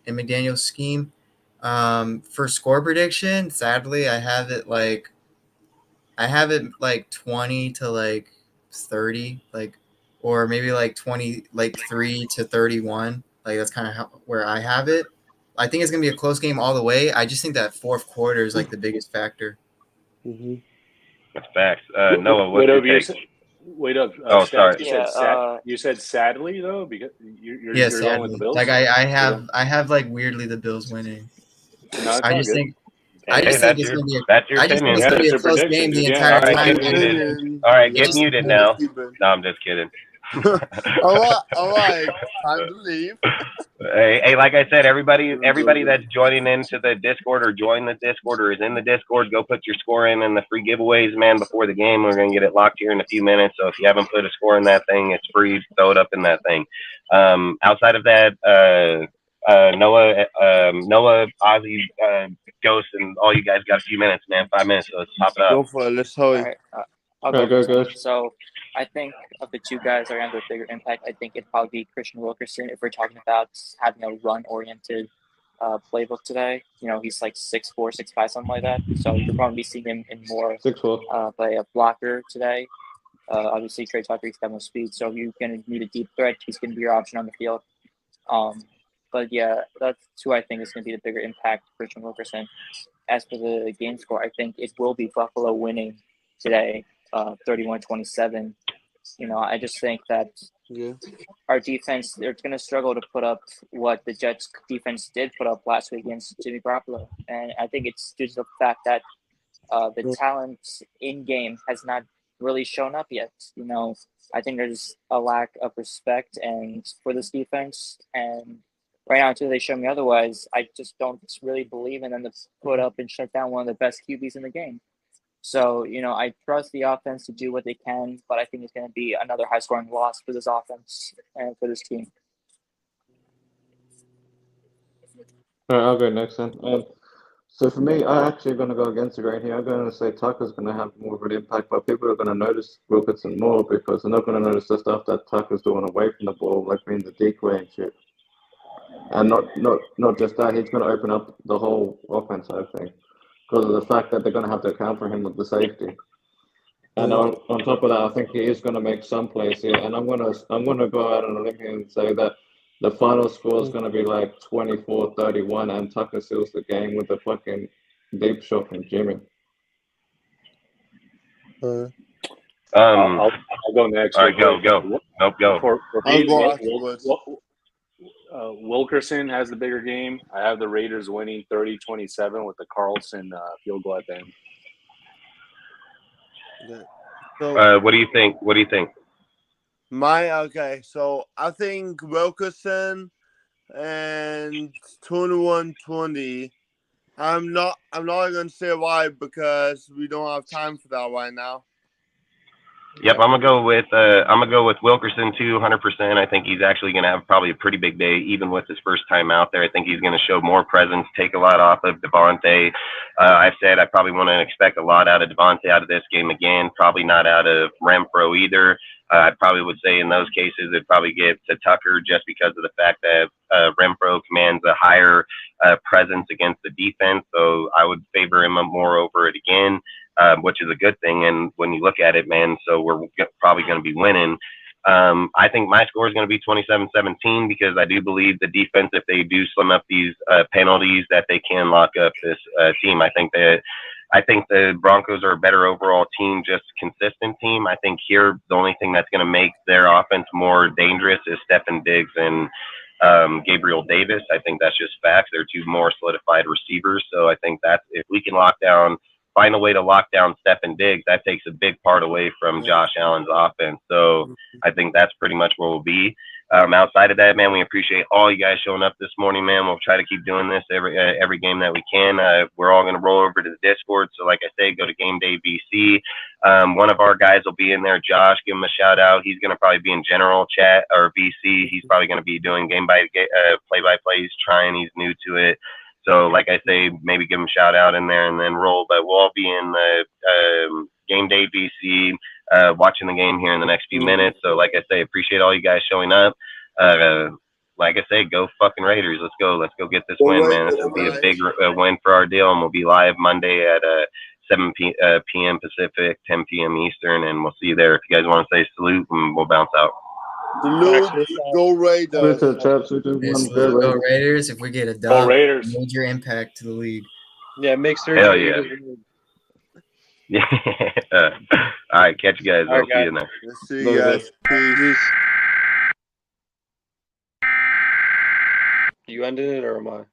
in McDaniel's scheme. For score prediction, sadly, I have it like 20 to like 30, or maybe like 3 to 31. Like that's kind of where I have it. I think it's gonna be a close game all the way. I just think that fourth quarter is like the biggest factor. Mm-hmm. That's facts. Noah, what do you think? Wait up. Sorry. You said sadly though, because you're sadly. going with the Bills. Like I have like weirdly the Bills winning. No, I just think I Hey, just think that's it's your gonna be that's your I just think opinion. it's Yeah, gonna be that's a your close prediction, game the dude. Yeah, entire All right, that's time. get your And muted. Opinion. All right, it get just muted depends. now. Keep No, I'm just kidding. all right. Time to leave. Hey, like I said, everybody that's joining into the Discord or join the Discord or is in the Discord, go put your score in the free giveaways, man, before the game. We're gonna get it locked here in a few minutes. So if you haven't put a score in that thing, it's free. Throw it up in that thing. Outside of that, Noah, Ozzy, Ghost, and all you guys got a few minutes, man. 5 minutes. So let's pop it up. Go for it. Let's All hurry. right, I'll Go, go go, first. go. So I think of the two guys that are going to have a bigger impact, I think it'd probably be Christian Wilkerson if we're talking about having a run-oriented playbook today. You know, he's like 6'4", 6'5", something like that. So you'll probably be seeing him in more 6'4". play a blocker today. Obviously, Trey Tucker, he's got more speed. So if you're going to need a deep threat, he's going to be your option on the field. But yeah, that's who I think is going to be the bigger impact, Christian Wilkerson. As for the game score, I think it will be Buffalo winning today, 31-27. You know, I just think that our defense, they're going to struggle to put up what the Jets defense did put up last week against Jimmy Garoppolo. And I think it's due to the fact that the talent in game has not really shown up yet. You know, I think there's a lack of respect and for this defense, and right now until they show me otherwise, I just don't really believe in them to put up and shut down one of the best QBs in the game. So, you know, I trust the offense to do what they can, but I think it's going to be another high-scoring loss for this offense and for this team. All right, I'll go next then. So for me, I'm actually going to go against the grain here. I'm going to say Tucker's going to have more of an impact, but people are going to notice Wilkinson more because they're not going to notice the stuff that Tucker's doing away from the ball, like being the decoy and shit. And not just that, he's going to open up the whole offense, I think, because of the fact that they're going to have to account for him with the safety. And on top of that, I think he is going to make some plays here. And I'm gonna go out on a limb here and say that the final score is going to be like 24-31, and Tucker seals the game with a fucking deep shot from Jimmy. I'll go next. All right, go. Nope, go. For I'll me, go afterwards. Wilkerson has the bigger game. I have the Raiders winning 30-27 with the Carlson field goal at the end. So, What do you think? so I think Wilkerson and 21-20. I'm not gonna say why because we don't have time for that right now. Yep, I'm gonna go with Wilkerson too, 100%. I think he's actually gonna have probably a pretty big day, even with his first time out there. I think he's gonna show more presence, take a lot off of Devontae. I've said I probably want to expect a lot out of Devontae out of this game again. Probably not out of Renfro either. I probably would say in those cases it'd probably get to Tucker just because of the fact that Renfro commands a higher presence against the defense. So I would favor him more over it again. Which is a good thing. And when you look at it, man, so we're probably going to be winning. I think my score is going to be 27-17 because I do believe the defense, if they do slim up these penalties, that they can lock up this team. I think the Broncos are a better overall team, just consistent team. I think here the only thing that's going to make their offense more dangerous is Stephen Diggs and Gabriel Davis. I think that's just facts. They're two more solidified receivers. So I think that if we can find a way to lock down Stephen Diggs, that takes a big part away from Josh Allen's offense. So I think that's pretty much where we'll be. Outside of that, man, we appreciate all you guys showing up this morning, man. We'll try to keep doing this every game that we can. We're all going to roll over to the Discord. So like I say, go to Game Day VC. One of our guys will be in there. Josh, give him a shout out. He's going to probably be in general chat or VC. He's probably going to be doing play-by-play. He's trying. He's new to it. So, like I say, maybe give them a shout out in there and then roll. But we'll all be in the Game Day VC watching the game here in the next few minutes. So, like I say, appreciate all you guys showing up. Like I say, go fucking Raiders. Let's go get this win, man. This will be a big win for our deal. And we'll be live Monday at 7 p.m. Pacific, 10 p.m. Eastern. And we'll see you there. If you guys want to say salute, and we'll bounce out. Salute, go Raiders. Go Raiders. If we get a dub, major impact to the league. Yeah, make sure. Hell yeah. Yeah. All right, catch you guys. I'll see you there. See you guys. Peace. You ended it or am I?